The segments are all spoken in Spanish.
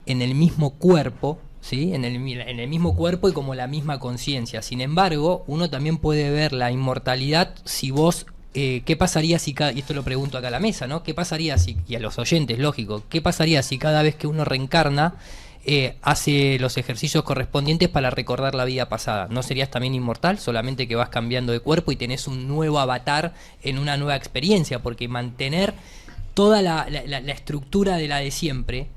En el mismo cuerpo, ¿sí? En el mismo cuerpo y como la misma conciencia. Sin embargo, uno también puede ver la inmortalidad si vos... ¿qué pasaría si y esto lo pregunto acá a la mesa, ¿no? ¿Qué pasaría si, y a los oyentes, lógico, qué pasaría si cada vez que uno reencarna hace los ejercicios correspondientes para recordar la vida pasada? ¿No serías también inmortal? Solamente que vas cambiando de cuerpo y tenés un nuevo avatar en una nueva experiencia, porque mantener toda la estructura de la de siempre,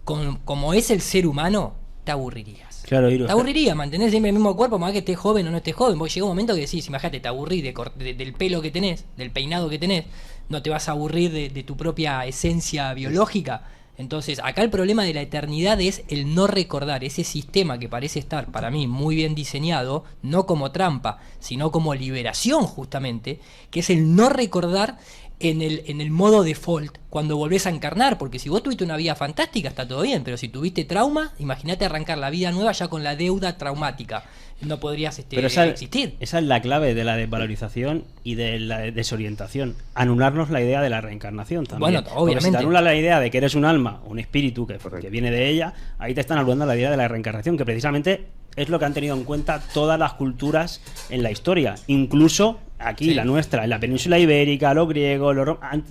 como es el ser humano, te aburrirías. Claro, te aburriría mantener siempre el mismo cuerpo, más que estés joven o no estés joven. Vos llega un momento que decís, imagínate, te aburrís del pelo que tenés, del peinado que tenés, no te vas a aburrir de tu propia esencia biológica. Entonces, acá el problema de la eternidad es el no recordar, ese sistema que parece estar, para mí, muy bien diseñado, no como trampa, sino como liberación, justamente, que es el no recordar en el modo default cuando volvés a encarnar, porque si vos tuviste una vida fantástica está todo bien, pero si tuviste trauma, imagínate arrancar la vida nueva ya con la deuda traumática, no podrías existir. Esa es la clave de la desvalorización y de la desorientación, anularnos la idea de la reencarnación también. Bueno, obviamente. Porque si te anulas la idea de que eres un alma, un espíritu que viene de ella, ahí te están anulando la idea de la reencarnación, que precisamente es lo que han tenido en cuenta todas las culturas en la historia, incluso aquí, la nuestra, en la península ibérica, los griegos,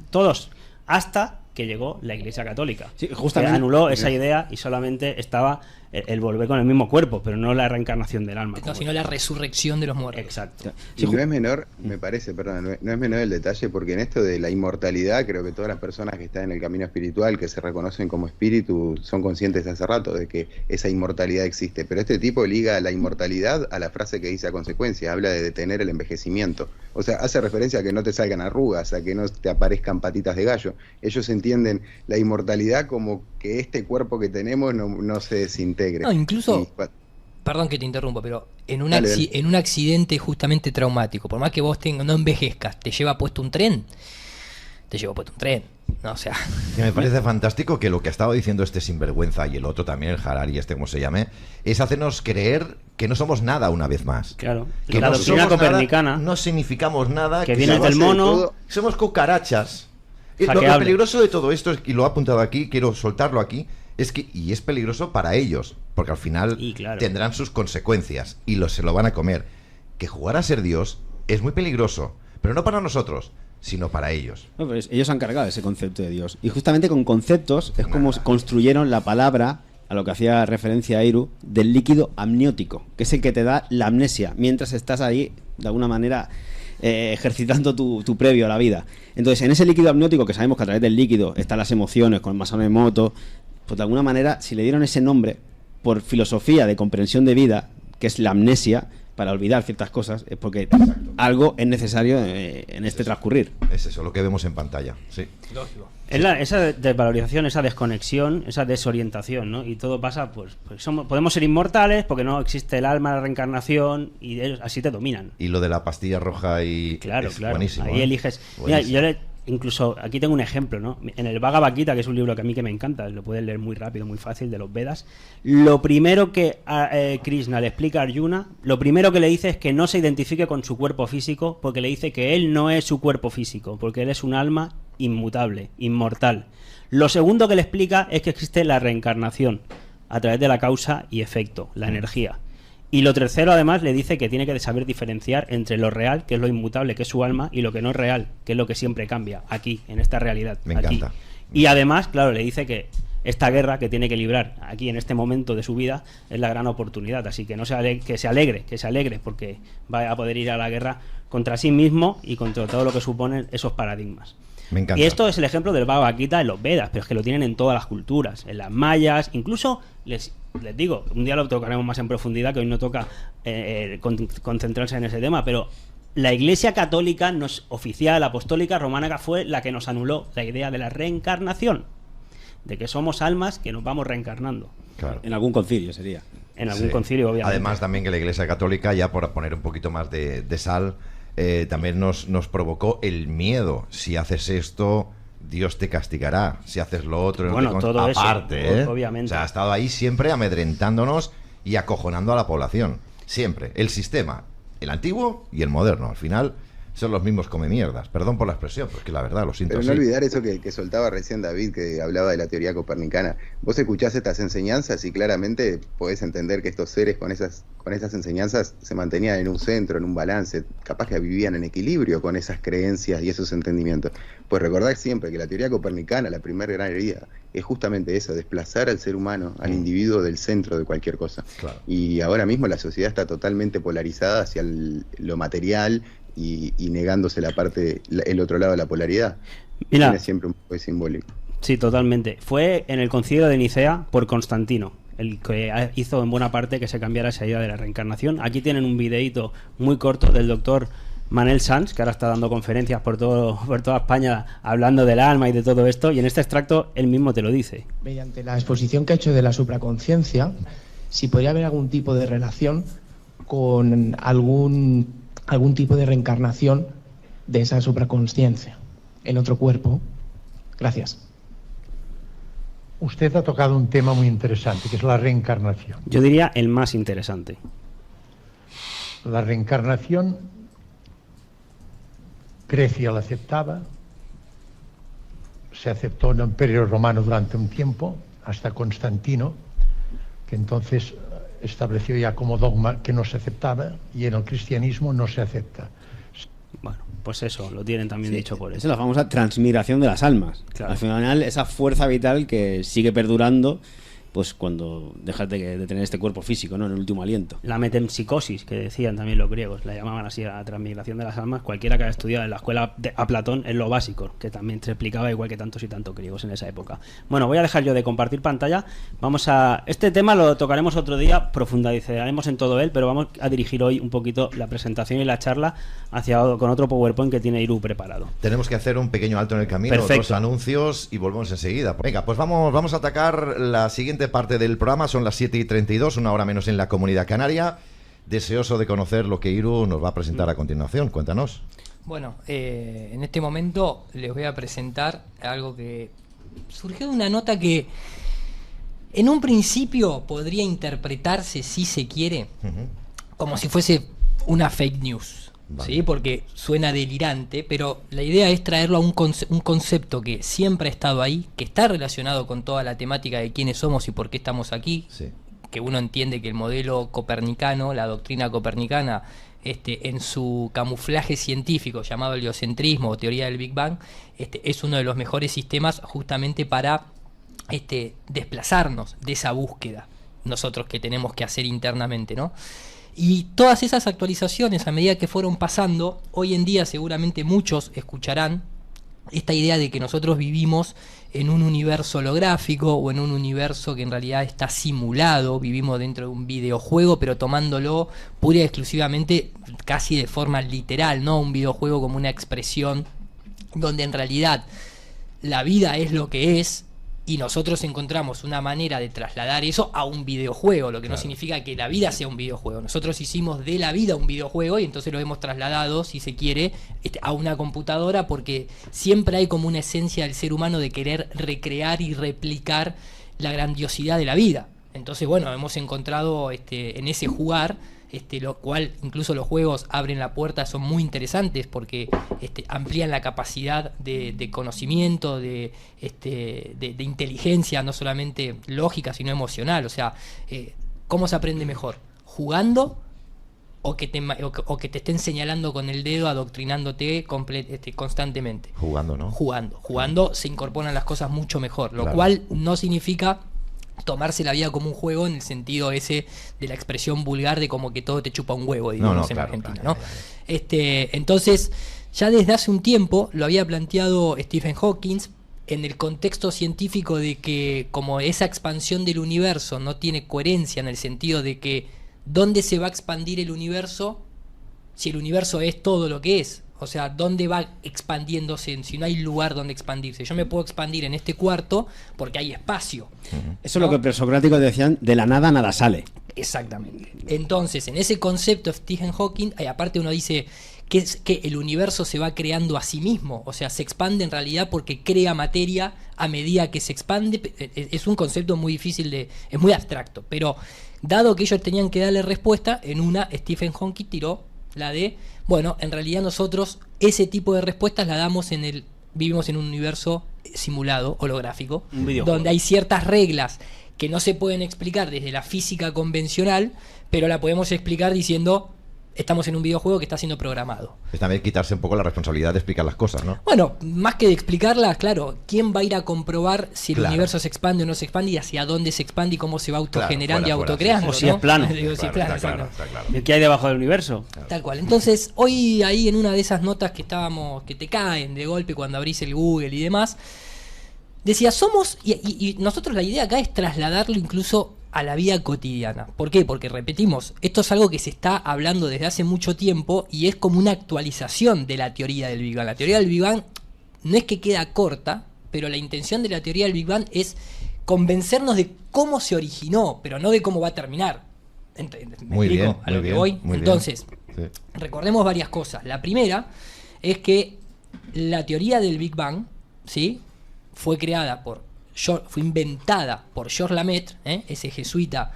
todos, hasta que llegó la Iglesia Católica. Sí, justamente anuló esa idea y solamente estaba el volver con el mismo cuerpo, pero no la reencarnación del alma. No, sino la resurrección de los muertos. Exacto. Y no es menor, me parece, perdón, no es menor el detalle, porque en esto de la inmortalidad, creo que todas las personas que están en el camino espiritual, que se reconocen como espíritu, son conscientes hace rato de que esa inmortalidad existe. Pero este tipo liga la inmortalidad a la frase que dice a consecuencia, habla de detener el envejecimiento. O sea, hace referencia a que no te salgan arrugas, a que no te aparezcan patitas de gallo. Ellos entienden la inmortalidad como que este cuerpo que tenemos no se desintegre. No, incluso, perdón que te interrumpa, pero en un accidente justamente traumático, por más que vos no envejezcas, te lleva puesto un tren, no, o sea... Que me parece fantástico que lo que estaba diciendo este sinvergüenza y el otro también, el Harari, como se llame, es hacernos creer que no somos nada una vez más. Claro. Que la doctrina copernicana nada, no significamos nada, que viene del mono, somos cucarachas. Lo peligroso de todo esto, y lo he apuntado aquí, quiero soltarlo aquí, es que, y es peligroso para ellos, porque al final tendrán sus consecuencias y se lo van a comer. Que jugar a ser Dios es muy peligroso, pero no para nosotros, sino para ellos. No, pues ellos han cargado ese concepto de Dios. Y justamente con conceptos es como construyeron la palabra, a lo que hacía referencia a Iru, del líquido amniótico, que es el que te da la amnesia, mientras estás ahí, de alguna manera... ejercitando tu previo a la vida. Entonces, en ese líquido amniótico, que sabemos que a través del líquido están las emociones con Masaru Emoto, pues de alguna manera, si le dieron ese nombre por filosofía de comprensión de vida, que es la amnesia, para olvidar ciertas cosas, es porque algo es necesario en este transcurrir. Es eso, lo que vemos en pantalla. Sí. Lógico. Esa desvalorización, esa desconexión, esa desorientación, ¿no? Y todo pasa, pues podemos ser inmortales porque no existe el alma, la reencarnación, y así te dominan. Y lo de la pastilla roja y... Claro. Buenísimo. Ahí eliges... Buenísimo. Mira, incluso aquí tengo un ejemplo, ¿no? En el Bhagavad Gita, que es un libro que a mí que me encanta, lo puedes leer muy rápido, muy fácil, de los Vedas, lo primero que Krishna le explica a Arjuna, lo primero que le dice es que no se identifique con su cuerpo físico, porque le dice que él no es su cuerpo físico, porque él es un alma inmutable, inmortal. Lo segundo que le explica es que existe la reencarnación a través de la causa y efecto, la energía. Y lo tercero, además, le dice que tiene que saber diferenciar entre lo real, que es lo inmutable, que es su alma, y lo que no es real, que es lo que siempre cambia, aquí, en esta realidad. Me aquí. encanta. Y además, claro, le dice que esta guerra que tiene que librar aquí en este momento de su vida es la gran oportunidad. Así que que se alegre, porque va a poder ir a la guerra contra sí mismo y contra todo lo que suponen esos paradigmas. Me encanta. Y esto es el ejemplo del Bhagavad Gita en los Vedas, pero es que lo tienen en todas las culturas, en las mayas, incluso les digo, un día lo tocaremos más en profundidad, que hoy no toca concentrarse en ese tema, pero la Iglesia Católica oficial, apostólica, romana, fue la que nos anuló la idea de la reencarnación, de que somos almas que nos vamos reencarnando. Claro. En algún concilio sería. En algún concilio, obviamente. Además, también que la Iglesia Católica, ya por poner un poquito más de sal, también nos provocó el miedo. Si haces esto, Dios te castigará. Si haces lo otro, bueno, no te todo aparte, eso, obviamente. O sea, ha estado ahí siempre amedrentándonos y acojonando a la población. Siempre. El sistema, el antiguo y el moderno. Al final, son los mismos come mierdas. Perdón por la expresión, porque la verdad, lo siento. Pero no olvidar eso que soltaba recién David, que hablaba de la teoría copernicana. Vos escuchás estas enseñanzas y claramente podés entender que estos seres con esas enseñanzas se mantenían en un centro, en un balance, capaz que vivían en equilibrio con esas creencias y esos entendimientos. Pues recordad siempre que la teoría copernicana, la primera gran herida, es justamente eso, desplazar al ser humano, al individuo del centro de cualquier cosa. Claro. Y ahora mismo la sociedad está totalmente polarizada hacia lo material y negándose el otro lado de la polaridad. Mira, tiene siempre un poco de simbólico. Sí, totalmente. Fue en el concilio de Nicea por Constantino el que hizo en buena parte que se cambiara esa idea de la reencarnación. Aquí tienen un videíto muy corto del doctor Manel Sanz, que ahora está dando conferencias por toda España hablando del alma y de todo esto, y en este extracto él mismo te lo dice. Mediante la exposición que ha hecho de la supraconciencia, si podría haber algún tipo de relación con algún tipo de reencarnación de esa supraconsciencia en otro cuerpo. Gracias. Usted ha tocado un tema muy interesante, que es la reencarnación. Yo diría el más interesante. La reencarnación, Grecia la aceptaba, se aceptó en el Imperio Romano durante un tiempo, hasta Constantino, que entonces estableció ya como dogma que no se aceptaba, y en el cristianismo no se acepta. Bueno, pues eso, lo tienen también dicho por eso. Esa es la famosa transmigración de las almas. Claro. Al final, esa fuerza vital que sigue perdurando, pues cuando dejas de tener este cuerpo físico, ¿no? En el último aliento. La metempsicosis, que decían también los griegos, la llamaban así a la transmigración de las almas. Cualquiera que haya estudiado en la escuela a Platón es lo básico, que también se explicaba igual que tantos y tantos griegos en esa época. Bueno, voy a dejar yo de compartir pantalla. Este tema lo tocaremos otro día, profundizaremos en todo él, pero vamos a dirigir hoy un poquito la presentación y la charla con otro PowerPoint que tiene Iru preparado. Tenemos que hacer un pequeño alto en el camino, dos anuncios y volvemos enseguida. Venga, pues vamos a atacar la siguiente parte del programa. Son las 7:32, una hora menos en la Comunidad Canaria. Deseoso de conocer lo que Iru nos va a presentar a continuación. Cuéntanos. Bueno, en este momento les voy a presentar algo que surgió de una nota que en un principio podría interpretarse, si se quiere, como si fuese una fake news. Vale. ¿Sí? Porque suena delirante, pero la idea es traerlo a un concepto que siempre ha estado ahí, que está relacionado con toda la temática de quiénes somos y por qué estamos aquí. Sí. Que uno entiende que el modelo copernicano, la doctrina copernicana, en su camuflaje científico llamado heliocentrismo o teoría del Big Bang, es uno de los mejores sistemas justamente para desplazarnos de esa búsqueda nosotros que tenemos que hacer internamente, ¿no? Y todas esas actualizaciones, a medida que fueron pasando, hoy en día seguramente muchos escucharán esta idea de que nosotros vivimos en un universo holográfico o en un universo que en realidad está simulado, vivimos dentro de un videojuego, pero tomándolo pura y exclusivamente, casi de forma literal, ¿no? Un videojuego como una expresión donde en realidad la vida es lo que es, y nosotros encontramos una manera de trasladar eso a un videojuego, lo que no significa que la vida sea un videojuego. Nosotros hicimos de la vida un videojuego y entonces lo hemos trasladado, si se quiere, a una computadora, porque siempre hay como una esencia del ser humano de querer recrear y replicar la grandiosidad de la vida. Entonces, bueno, hemos encontrado en ese jugar, lo cual incluso los juegos abren la puerta, son muy interesantes porque amplían la capacidad de conocimiento, de inteligencia, no solamente lógica sino emocional. O sea, ¿cómo se aprende mejor? ¿Jugando o que te estén señalando con el dedo, adoctrinándote constantemente? Jugando, ¿no? Jugando se incorporan las cosas mucho mejor, lo cual no significa tomarse la vida como un juego en el sentido ese de la expresión vulgar de como que todo te chupa un huevo, digamos, en Argentina, ¿no? Entonces, ya desde hace un tiempo lo había planteado Stephen Hawking en el contexto científico de que como esa expansión del universo no tiene coherencia en el sentido de que ¿dónde se va a expandir el universo si el universo es todo lo que es? O sea, ¿dónde va expandiéndose si no hay lugar donde expandirse? Yo me puedo expandir en este cuarto porque hay espacio. Eso es lo que los presocráticos decían, de la nada nada sale. Exactamente. Entonces, en ese concepto de Stephen Hawking, aparte uno dice que el universo se va creando a sí mismo. O sea, se expande en realidad porque crea materia a medida que se expande. Es un concepto muy difícil es muy abstracto. Pero dado que ellos tenían que darle respuesta, en una Stephen Hawking tiró La de, bueno, en realidad nosotros ese tipo de respuestas la damos vivimos en un universo simulado, holográfico, donde hay ciertas reglas que no se pueden explicar desde la física convencional, pero la podemos explicar diciendo, estamos en un videojuego que está siendo programado. Es también quitarse un poco la responsabilidad de explicar las cosas, ¿no? Bueno, más que de explicarlas, claro, ¿quién va a ir a comprobar si el universo se expande o no se expande y hacia dónde se expande y cómo se va autogenerando y autocreando? O si es plano. Está claro. ¿Qué hay debajo del universo? Tal cual. Entonces, hoy ahí en una de esas notas que te caen de golpe cuando abrís el Google y demás, decía, y nosotros la idea acá es trasladarlo incluso a la vida cotidiana. ¿Por qué? Porque repetimos, esto es algo que se está hablando desde hace mucho tiempo y es como una actualización de la teoría del Big Bang. La teoría del Big Bang no es que queda corta, pero la intención de la teoría del Big Bang es convencernos de cómo se originó, pero no de cómo va a terminar. Muy bien, a lo que voy. Entonces, recordemos varias cosas. La primera es que la teoría del Big Bang, ¿sí?, fue inventada por Georges Lamaitre, ese jesuita,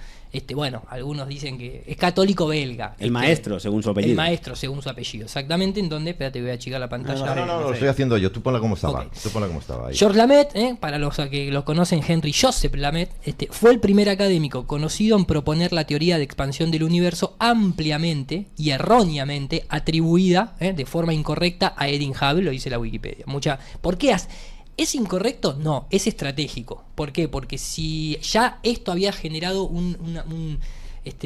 bueno, algunos dicen que es católico belga. El maestro, según su apellido. El maestro, según su apellido, exactamente, en donde, espérate, voy a achicar la pantalla. No, lo estoy haciendo yo, tú ponla como estaba. Okay. Tú ponla como estaba ahí. Georges Lamaitre, para los que lo conocen, Henry Joseph Lamaitre, fue el primer académico conocido en proponer la teoría de expansión del universo ampliamente y erróneamente atribuida, de forma incorrecta, a Edwin Hubble, lo dice la Wikipedia. ¿Por qué? ¿Es incorrecto? No, es estratégico. ¿Por qué? Porque si ya esto había generado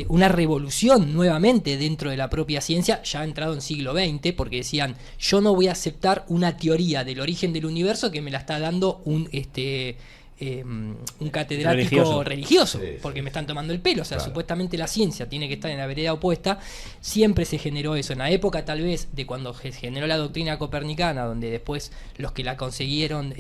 una revolución nuevamente dentro de la propia ciencia, ya ha entrado en siglo XX, porque decían, yo no voy a aceptar una teoría del origen del universo que me la está dando un catedrático religioso, porque me están tomando el pelo. O sea, supuestamente la ciencia tiene que estar en la vereda opuesta. Siempre se generó eso. En la época tal vez de cuando se generó la doctrina copernicana, donde después los que la consiguieron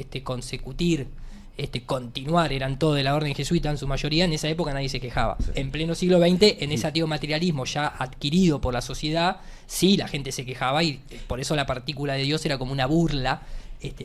continuar eran todos de la orden jesuita en su mayoría, en esa época nadie se quejaba. En pleno siglo XX, en ese materialismo ya adquirido por la sociedad, sí, la gente se quejaba, y por eso la partícula de Dios era como una burla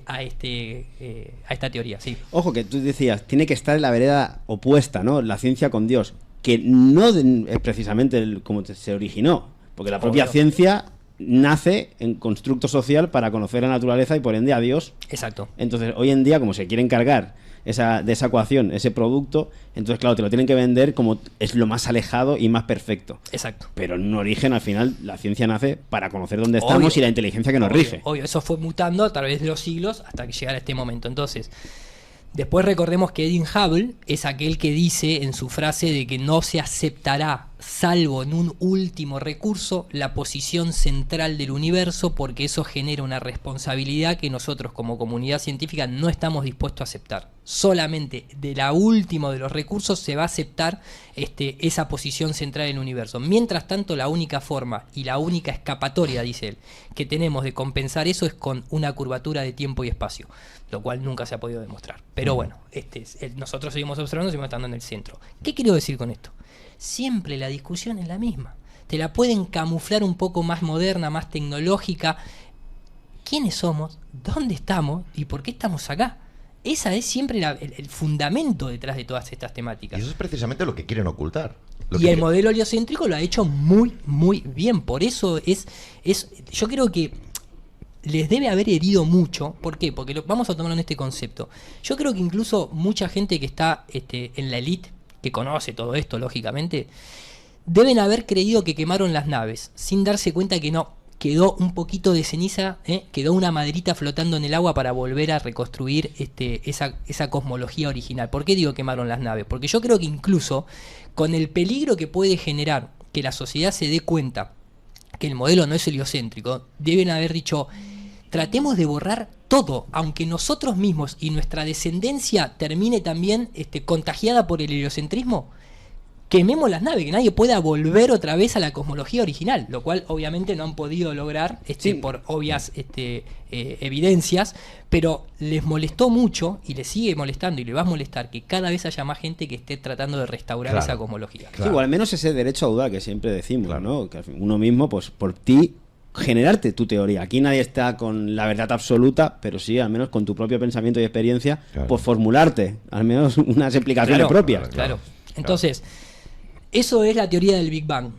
a esta teoría, sí. Ojo, que tú decías, tiene que estar en la vereda opuesta, ¿no? La ciencia con Dios, que no es precisamente como se originó, porque la propia ciencia nace en constructo social para conocer la naturaleza y por ende a Dios. Exacto. Entonces, hoy en día, como se quiere encargar de esa ecuación, ese producto, entonces claro, te lo tienen que vender como es lo más alejado y más perfecto. Exacto. Pero en un origen, al final, la ciencia nace para conocer dónde estamos y la inteligencia que nos rige. Obvio, eso fue mutando a través de los siglos hasta que llegara este momento. Entonces, después recordemos que Edwin Hubble es aquel que dice en su frase de que no se aceptará, salvo en un último recurso, la posición central del universo, porque eso genera una responsabilidad que nosotros como comunidad científica no estamos dispuestos a aceptar. Solamente de la última de los recursos se va a aceptar esa posición central del universo. Mientras tanto, la única forma y la única escapatoria, dice él, que tenemos de compensar eso es con una curvatura de tiempo y espacio, lo cual nunca se ha podido demostrar. Pero bueno, nosotros seguimos observando, seguimos estando en el centro. ¿Qué quiero decir con esto? Siempre la discusión es la misma. Te la pueden camuflar un poco más moderna, más tecnológica. ¿Quiénes somos? ¿Dónde estamos? ¿Y por qué estamos acá? Esa es siempre el fundamento detrás de todas estas temáticas. Y eso es precisamente lo que quieren ocultar. Y el modelo heliocéntrico lo ha hecho muy, muy bien. Por eso yo creo que les debe haber herido mucho. ¿Por qué? Porque vamos a tomarlo en este concepto. Yo creo que incluso mucha gente que está en la élite, que conoce todo esto, lógicamente, deben haber creído que quemaron las naves, sin darse cuenta que no, quedó un poquito de ceniza, quedó una maderita flotando en el agua para volver a reconstruir esa cosmología original. ¿Por qué digo quemaron las naves? Porque yo creo que incluso con el peligro que puede generar que la sociedad se dé cuenta que el modelo no es heliocéntrico, deben haber dicho, tratemos de borrar todo, aunque nosotros mismos y nuestra descendencia termine también contagiada por el heliocentrismo, quememos las naves, que nadie pueda volver otra vez a la cosmología original, lo cual obviamente no han podido lograr por obvias evidencias, pero les molestó mucho y les sigue molestando y le va a molestar que cada vez haya más gente que esté tratando de restaurar esa cosmología. Sí, o al menos ese derecho a dudar que siempre decimos, ¿no? Que uno mismo, pues por ti, generarte tu teoría. Aquí nadie está con la verdad absoluta, pero sí, al menos con tu propio pensamiento y experiencia, por formularte al menos unas explicaciones propias. Claro. Entonces, eso es la teoría del Big Bang.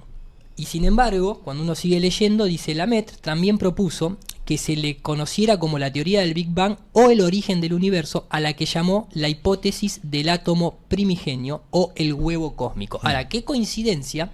Y sin embargo, cuando uno sigue leyendo, dice Lamaitre también propuso que se le conociera como la teoría del Big Bang o el origen del universo, a la que llamó la hipótesis del átomo primigenio o el huevo cósmico. Ahora, qué coincidencia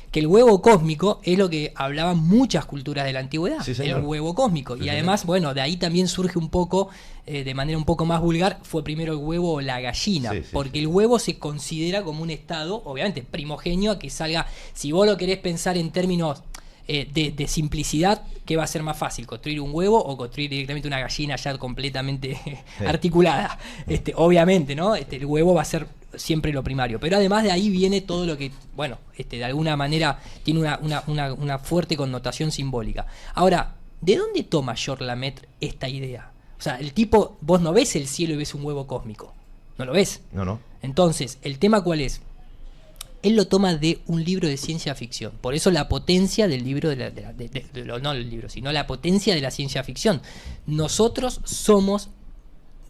que el huevo cósmico es lo que hablaban muchas culturas de la antigüedad, sí, el huevo cósmico. Sí, y además, bueno, de ahí también surge un poco, de manera un poco más vulgar, fue primero el huevo o la gallina, porque el huevo se considera como un estado, obviamente, primogenio, a que salga, si vos lo querés pensar en términos de simplicidad, ¿qué va a ser más fácil? ¿Construir un huevo o construir directamente una gallina ya completamente articulada? Obviamente, ¿no? El huevo va a ser siempre lo primario. Pero además de ahí viene todo lo que, bueno, de alguna manera tiene una fuerte connotación simbólica. Ahora, ¿de dónde toma Georges Lamaitre esta idea? O sea, el tipo, vos no ves el cielo y ves un huevo cósmico. ¿No lo ves? No. Entonces, ¿el tema cuál es? Él lo toma de un libro de ciencia ficción. Por eso la potencia del libro, no el libro, sino la potencia de la ciencia ficción. Nosotros somos,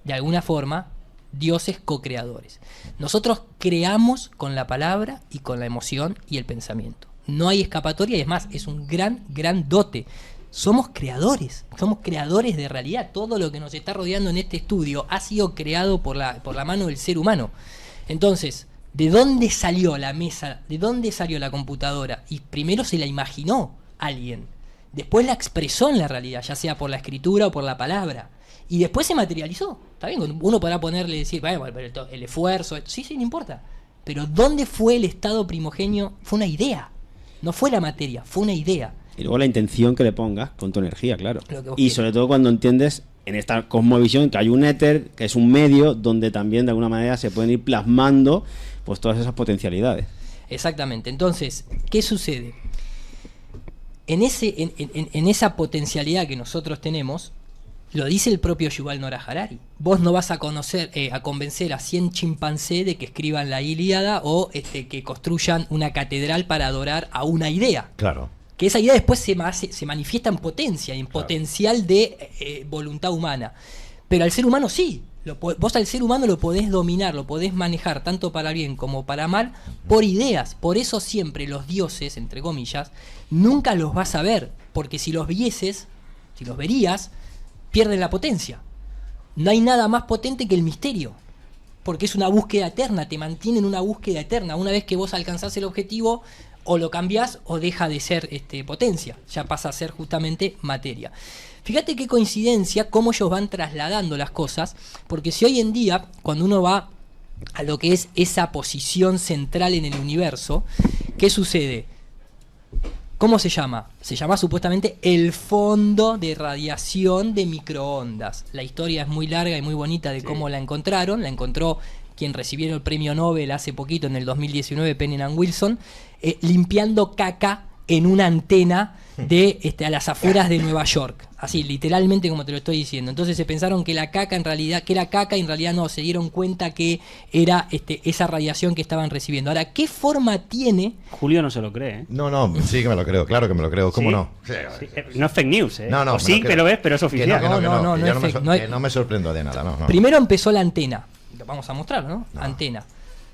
de alguna forma, dioses co-creadores. Nosotros creamos con la palabra y con la emoción y el pensamiento. No hay escapatoria y es más, es un gran dote. Somos creadores de realidad. Todo lo que nos está rodeando en este estudio ha sido creado por la mano del ser humano. Entonces, ¿de dónde salió la mesa? ¿De dónde salió la computadora? Y primero se la imaginó alguien. Después la expresó en la realidad, ya sea por la escritura o por la palabra. Y después se materializó. Está bien, uno podrá ponerle, decir, bueno, pero el esfuerzo, sí, no importa. Pero ¿dónde fue el estado primogenio? Fue una idea. No fue la materia, fue una idea. Y luego la intención que le pongas con tu energía, claro. Y quieras. Sobre todo cuando entiendes en esta cosmovisión que hay un éter, que es un medio donde también de alguna manera se pueden ir plasmando pues todas esas potencialidades. Exactamente. Entonces, ¿qué sucede? En esa potencialidad que nosotros tenemos, lo dice el propio Yuval Noah Harari. Vos no vas a convencer a 100 chimpancés de que escriban la Ilíada o que construyan una catedral para adorar a una idea. Claro. Que esa idea después se manifiesta en potencia, en potencial de voluntad humana. Pero al ser humano sí. Vos al ser humano lo podés dominar, lo podés manejar, tanto para bien como para mal, por ideas. Por eso siempre los dioses, entre comillas, nunca los vas a ver. Porque si los vieses, si los verías, pierden la potencia. No hay nada más potente que el misterio. Porque es una búsqueda eterna, te mantiene en una búsqueda eterna. Una vez que vos alcanzás el objetivo, o lo cambiás o deja de ser potencia, ya pasa a ser justamente materia. Fíjate qué coincidencia, cómo ellos van trasladando las cosas, porque si hoy en día, cuando uno va a lo que es esa posición central en el universo, ¿qué sucede? ¿Cómo se llama? Se llama supuestamente el fondo de radiación de microondas. La historia es muy larga y muy bonita de cómo la encontraron. La encontró quien recibió el premio Nobel hace poquito, en el 2019, Penny and Wilson, limpiando caca en una antena de a las afueras de Nueva York. Así, literalmente como te lo estoy diciendo. Entonces se pensaron que la caca en realidad, que era caca, y en realidad no, se dieron cuenta que era esa radiación que estaban recibiendo. Ahora, ¿qué forma tiene? Julio no se lo cree, ¿eh? No, sí que me lo creo, claro que me lo creo. ¿Cómo no? Sí, no es fake news, ¿eh? No, sí que lo ves, pero es oficial. No me sorprendo de nada, no. Primero empezó la antena. Vamos a mostrarlo, ¿no? Antena.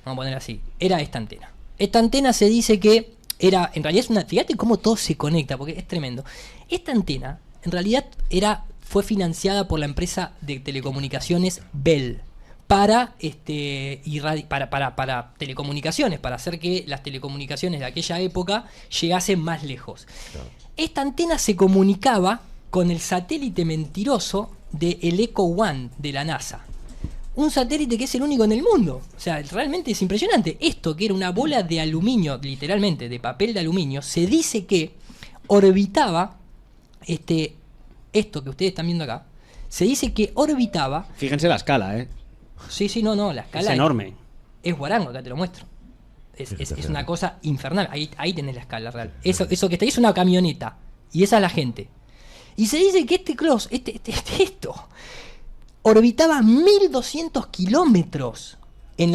Vamos a poner así. Era esta antena. Esta antena se dice que era, en realidad es una, fíjate cómo todo se conecta, porque es tremendo. Esta antena, en realidad, fue financiada por la empresa de telecomunicaciones Bell para telecomunicaciones, para hacer que las telecomunicaciones de aquella época llegasen más lejos. Claro. Esta antena se comunicaba con el satélite mentiroso de el Echo One de la NASA. Un satélite que es el único en el mundo. O sea, realmente es impresionante. Esto, que era una bola de aluminio, literalmente, de papel de aluminio, se dice que orbitaba, esto que ustedes están viendo acá, se dice que orbitaba... Fíjense la escala, ¿eh? Sí, no, la escala... Es enorme. Es guarango, acá te lo muestro. Es una cosa infernal. Ahí tenés la escala real. Eso que está ahí es una camioneta. Y esa es la gente. Y se dice que esto... orbitaba 1200 kilómetros en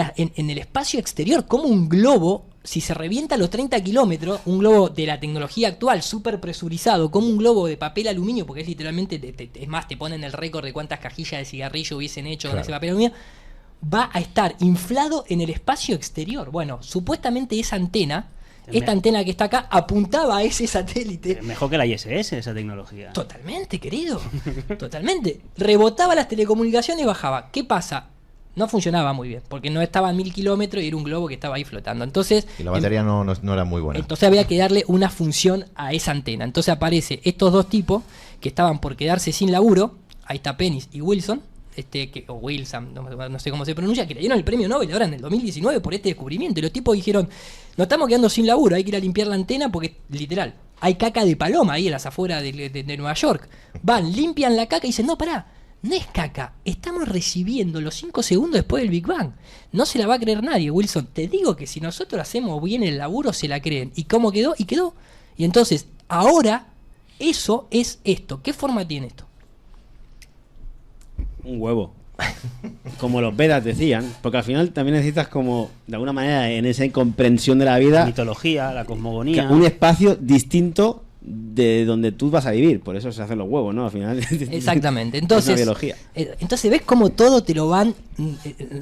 el espacio exterior, como un globo, si se revienta a los 30 kilómetros, un globo de la tecnología actual, súper presurizado, como un globo de papel aluminio, porque es literalmente, es más, te ponen el récord de cuántas cajillas de cigarrillo hubiesen hecho con ese papel aluminio, va a estar inflado en el espacio exterior. Bueno, supuestamente esa antena, esta antena que está acá apuntaba a ese satélite. Mejor que la ISS esa tecnología. Totalmente, querido. Totalmente. Rebotaba las telecomunicaciones y bajaba. ¿Qué pasa? No funcionaba muy bien, porque no estaba a 1000 kilómetros y era un globo que estaba ahí flotando. Entonces, y la batería no era muy buena. Entonces había que darle una función a esa antena. Entonces aparece estos dos tipos que estaban por quedarse sin laburo. Ahí está Pennis y Wilson. O Wilson, no sé cómo se pronuncia, que le dieron el premio Nobel ahora en el 2019 por este descubrimiento. Y los tipos dijeron, nos estamos quedando sin laburo, hay que ir a limpiar la antena porque, literal, hay caca de paloma ahí en las afueras de Nueva York. Van, limpian la caca y dicen, no, pará, no es caca, estamos recibiendo los 5 segundos después del Big Bang. No se la va a creer nadie, Wilson. Te digo que si nosotros hacemos bien el laburo, se la creen. ¿Y cómo quedó? Y quedó. Y entonces, ahora, eso es esto. ¿Qué forma tiene esto? Un huevo. Como los Vedas decían, porque al final también necesitas como, de alguna manera, en esa comprensión de la vida, la mitología, la cosmogonía, un espacio distinto de donde tú vas a vivir. Por eso se hacen los huevos, ¿no? Al final. Exactamente. Entonces, entonces ves cómo todo te lo van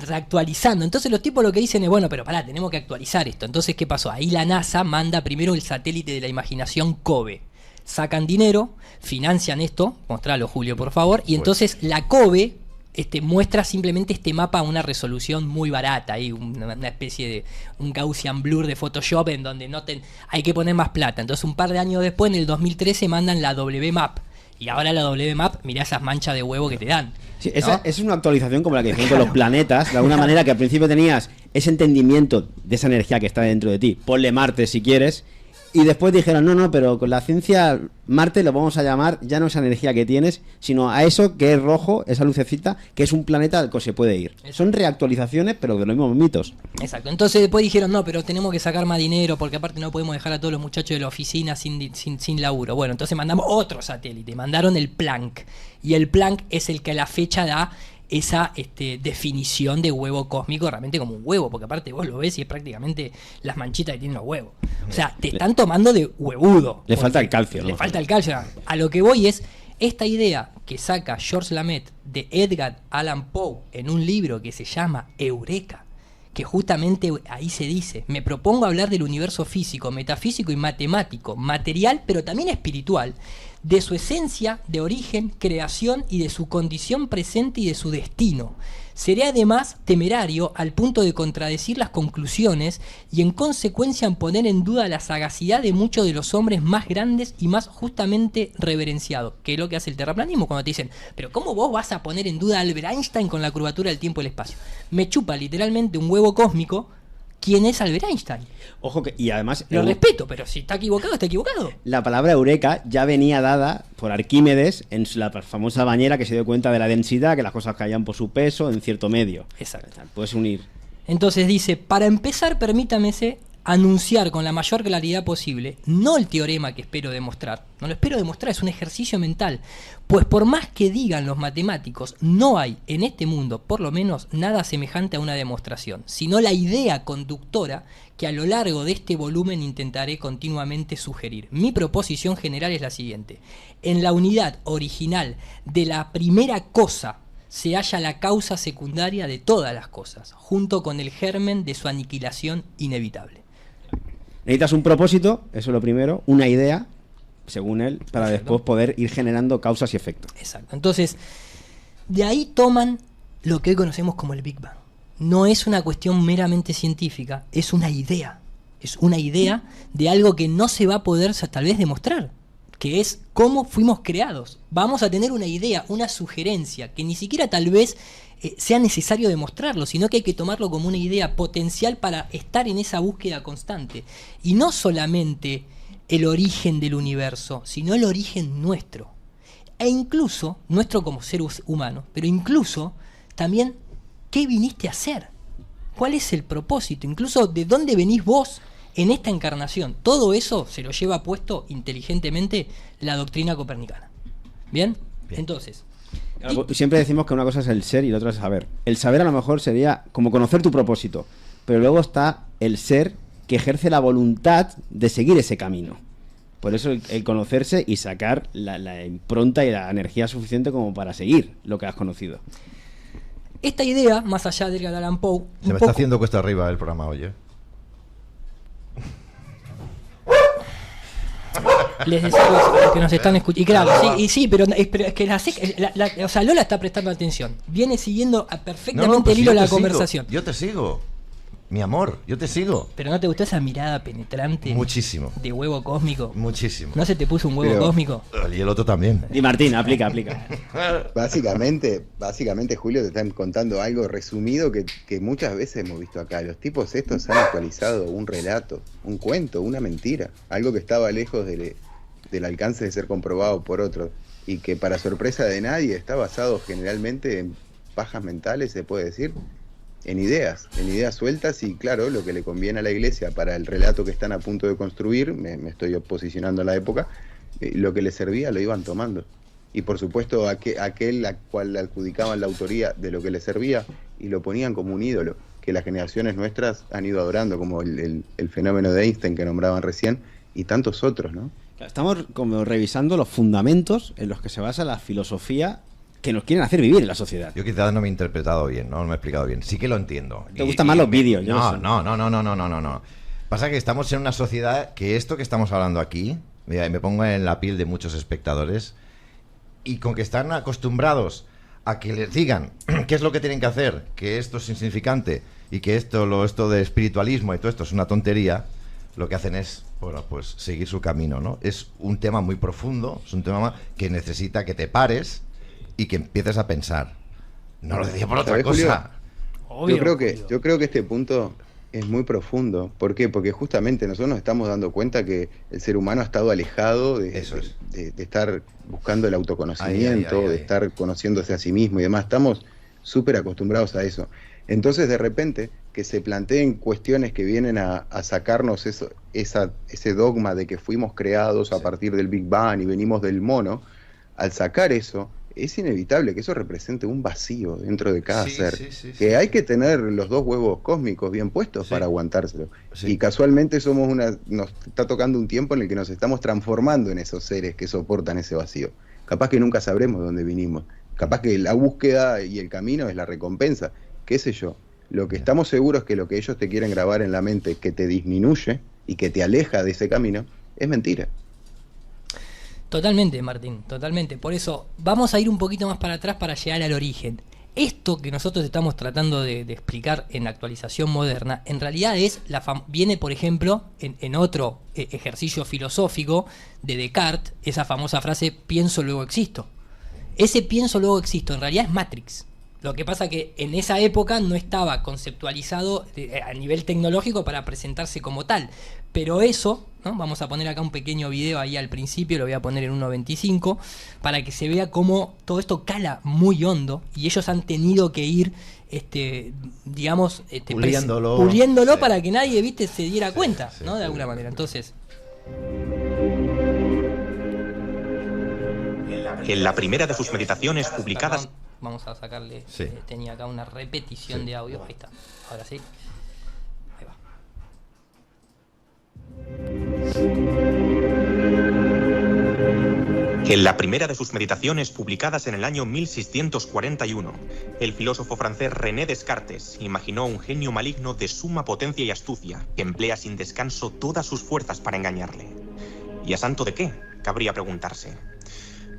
reactualizando. Entonces los tipos lo que dicen es, bueno, pero pará, tenemos que actualizar esto. Entonces, ¿qué pasó? Ahí la NASA manda primero el satélite de la imaginación COBE. Sacan dinero, financian esto, mostralo Julio por favor, y entonces la COBE muestra simplemente este mapa a una resolución muy barata, ahí una especie de un Gaussian blur de Photoshop en donde hay que poner más plata. Entonces un par de años después, en el 2013, mandan la WMAP, y ahora la WMAP, mirá esas manchas de huevo que te dan. Sí, esa es una actualización como la que hicieron con los planetas, de alguna manera, que al principio tenías ese entendimiento de esa energía que está dentro de ti, ponle Marte si quieres. Y después dijeron, no, pero con la ciencia Marte lo vamos a llamar ya no esa energía que tienes, sino a eso que es rojo, esa lucecita, que es un planeta al que se puede ir. Son reactualizaciones, pero de los mismos mitos. Exacto. Entonces después dijeron, no, pero tenemos que sacar más dinero, porque aparte no podemos dejar a todos los muchachos de la oficina sin laburo. Bueno, entonces mandamos otro satélite, mandaron el Planck. Y el Planck es el que a la fecha da esa definición de huevo cósmico realmente como un huevo, porque aparte vos lo ves y es prácticamente las manchitas que tienen los huevos. O sea, te están tomando de huevudo. Le falta el calcio, ¿no? Le falta el calcio. A lo que voy es, esta idea que saca George Lamet de Edgar Allan Poe en un libro que se llama Eureka, que justamente ahí se dice, me propongo hablar del universo físico, metafísico y matemático, material, pero también espiritual, de su esencia, de origen, creación y de su condición presente y de su destino. Seré además temerario al punto de contradecir las conclusiones y en consecuencia poner en duda la sagacidad de muchos de los hombres más grandes y más justamente reverenciados, que es lo que hace el terraplanismo cuando te dicen, pero ¿cómo vos vas a poner en duda a Albert Einstein con la curvatura del tiempo y el espacio? Me chupa literalmente un huevo cósmico quién es Albert Einstein. Ojo que, y además lo respeto, pero si está equivocado, está equivocado. La palabra eureka ya venía dada por Arquímedes en la famosa bañera, que se dio cuenta de la densidad, que las cosas caían por su peso en cierto medio. Exacto. Puedes unir. Entonces dice, para empezar, permítamese anunciar con la mayor claridad posible, no el teorema que espero demostrar, no lo espero demostrar, es un ejercicio mental, pues por más que digan los matemáticos, no hay en este mundo, por lo menos, nada semejante a una demostración, sino la idea conductora que a lo largo de este volumen intentaré continuamente sugerir. Mi proposición general es la siguiente: en la unidad original de la primera cosa se halla la causa secundaria de todas las cosas, junto con el germen de su aniquilación inevitable. Necesitas un propósito, eso es lo primero, una idea, según él, para después poder ir generando causas y efectos. Exacto. Entonces, de ahí toman lo que hoy conocemos como el Big Bang. No es una cuestión meramente científica, es una idea. Es una idea de algo que no se va a poder tal vez demostrar, que es cómo fuimos creados. Vamos a tener una idea, una sugerencia, que ni siquiera tal vez sea necesario demostrarlo, sino que hay que tomarlo como una idea potencial para estar en esa búsqueda constante. Y no solamente el origen del universo, sino el origen nuestro. E incluso, nuestro como seres humanos, pero incluso también, ¿qué viniste a hacer? ¿Cuál es el propósito? Incluso, ¿de dónde venís vos en esta encarnación? Todo eso se lo lleva puesto inteligentemente la doctrina copernicana. ¿Bien? Entonces, siempre decimos que una cosa es el ser y la otra es el saber. El saber a lo mejor sería como conocer tu propósito, pero luego está el ser que ejerce la voluntad de seguir ese camino. Por eso el conocerse y sacar la impronta y la energía suficiente como para seguir lo que has conocido. Esta idea, más allá de Edgar Allan Poe... Se me está haciendo cuesta arriba el programa hoy, ¿eh? les decimos a los que nos están escuchando. Y claro, sí, pero es que o sea, Lola está prestando atención. Viene siguiendo perfectamente el hilo de la conversación. Yo te sigo. Mi amor, yo te sigo. ¿Pero no te gustó esa mirada penetrante? Muchísimo. De huevo cósmico. Muchísimo. ¿No se te puso un huevo cósmico? Y el otro también. Y Martín, aplica. Básicamente, Julio, te están contando algo resumido que muchas veces hemos visto acá. Los tipos estos han actualizado un relato, un cuento, una mentira. Algo que estaba lejos del alcance de ser comprobado por otros. Y que para sorpresa de nadie está basado generalmente en pajas mentales, se puede decir. En ideas sueltas, y claro, lo que le conviene a la iglesia para el relato que están a punto de construir, me estoy posicionando a la época, lo que le servía lo iban tomando. Y por supuesto aquel a cual le adjudicaban la autoría de lo que le servía y lo ponían como un ídolo, que las generaciones nuestras han ido adorando, como el fenómeno de Einstein que nombraban recién, y tantos otros, ¿no? Estamos como revisando los fundamentos en los que se basa la filosofía que nos quieren hacer vivir en la sociedad. Yo quizás no me he interpretado bien, no me he explicado bien. Sí que lo entiendo. ¿Te gustan más los vídeos? No. Pasa que estamos en una sociedad que esto que estamos hablando aquí, me pongo en la piel de muchos espectadores, y con que están acostumbrados a que les digan qué es lo que tienen que hacer, que esto es insignificante y que esto de espiritualismo y todo esto es una tontería, lo que hacen es, bueno, pues seguir su camino, ¿no? Es un tema muy profundo, es un tema que necesita que te pares y que empieces a pensar. No lo decía por otra cosa. Obvio, yo creo que este punto es muy profundo. ¿Por qué? Porque justamente nosotros nos estamos dando cuenta que el ser humano ha estado alejado de estar buscando el autoconocimiento, de estar conociéndose a sí mismo y demás. Estamos súper acostumbrados a eso. Entonces, de repente, que se planteen cuestiones que vienen a sacarnos ese dogma de que fuimos creados a partir del Big Bang y venimos del mono, al sacar eso, es inevitable que eso represente un vacío dentro de cada ser, que hay que tener los dos huevos cósmicos bien puestos para aguantárselo. Y casualmente nos está tocando un tiempo en el que nos estamos transformando en esos seres que soportan ese vacío. Capaz que nunca sabremos de dónde vinimos, capaz que la búsqueda y el camino es la recompensa, qué sé yo. Lo que estamos seguros es que lo que ellos te quieren grabar en la mente, que te disminuye y que te aleja de ese camino, es mentira. Totalmente, Martín, totalmente. Por eso vamos a ir un poquito más para atrás para llegar al origen. Esto que nosotros estamos tratando de explicar en la actualización moderna, en realidad viene, por ejemplo, en otro ejercicio filosófico de Descartes, esa famosa frase, pienso luego existo. Ese pienso luego existo en realidad es Matrix. Lo que pasa que en esa época no estaba conceptualizado a nivel tecnológico para presentarse como tal. Pero eso, ¿no? Vamos a poner acá un pequeño video ahí al principio, lo voy a poner en 1.25, para que se vea cómo todo esto cala muy hondo y ellos han tenido que ir, digamos, puliéndolo para que nadie, se diera cuenta, ¿no? De alguna manera. Entonces, en la primera de sus meditaciones publicadas... Vamos a sacarle, tenía acá una repetición de audio, ahí está, ahora sí, ahí va. En la primera de sus meditaciones publicadas en el año 1641, el filósofo francés René Descartes imaginó un genio maligno de suma potencia y astucia que emplea sin descanso todas sus fuerzas para engañarle. ¿Y a santo de qué?, cabría preguntarse.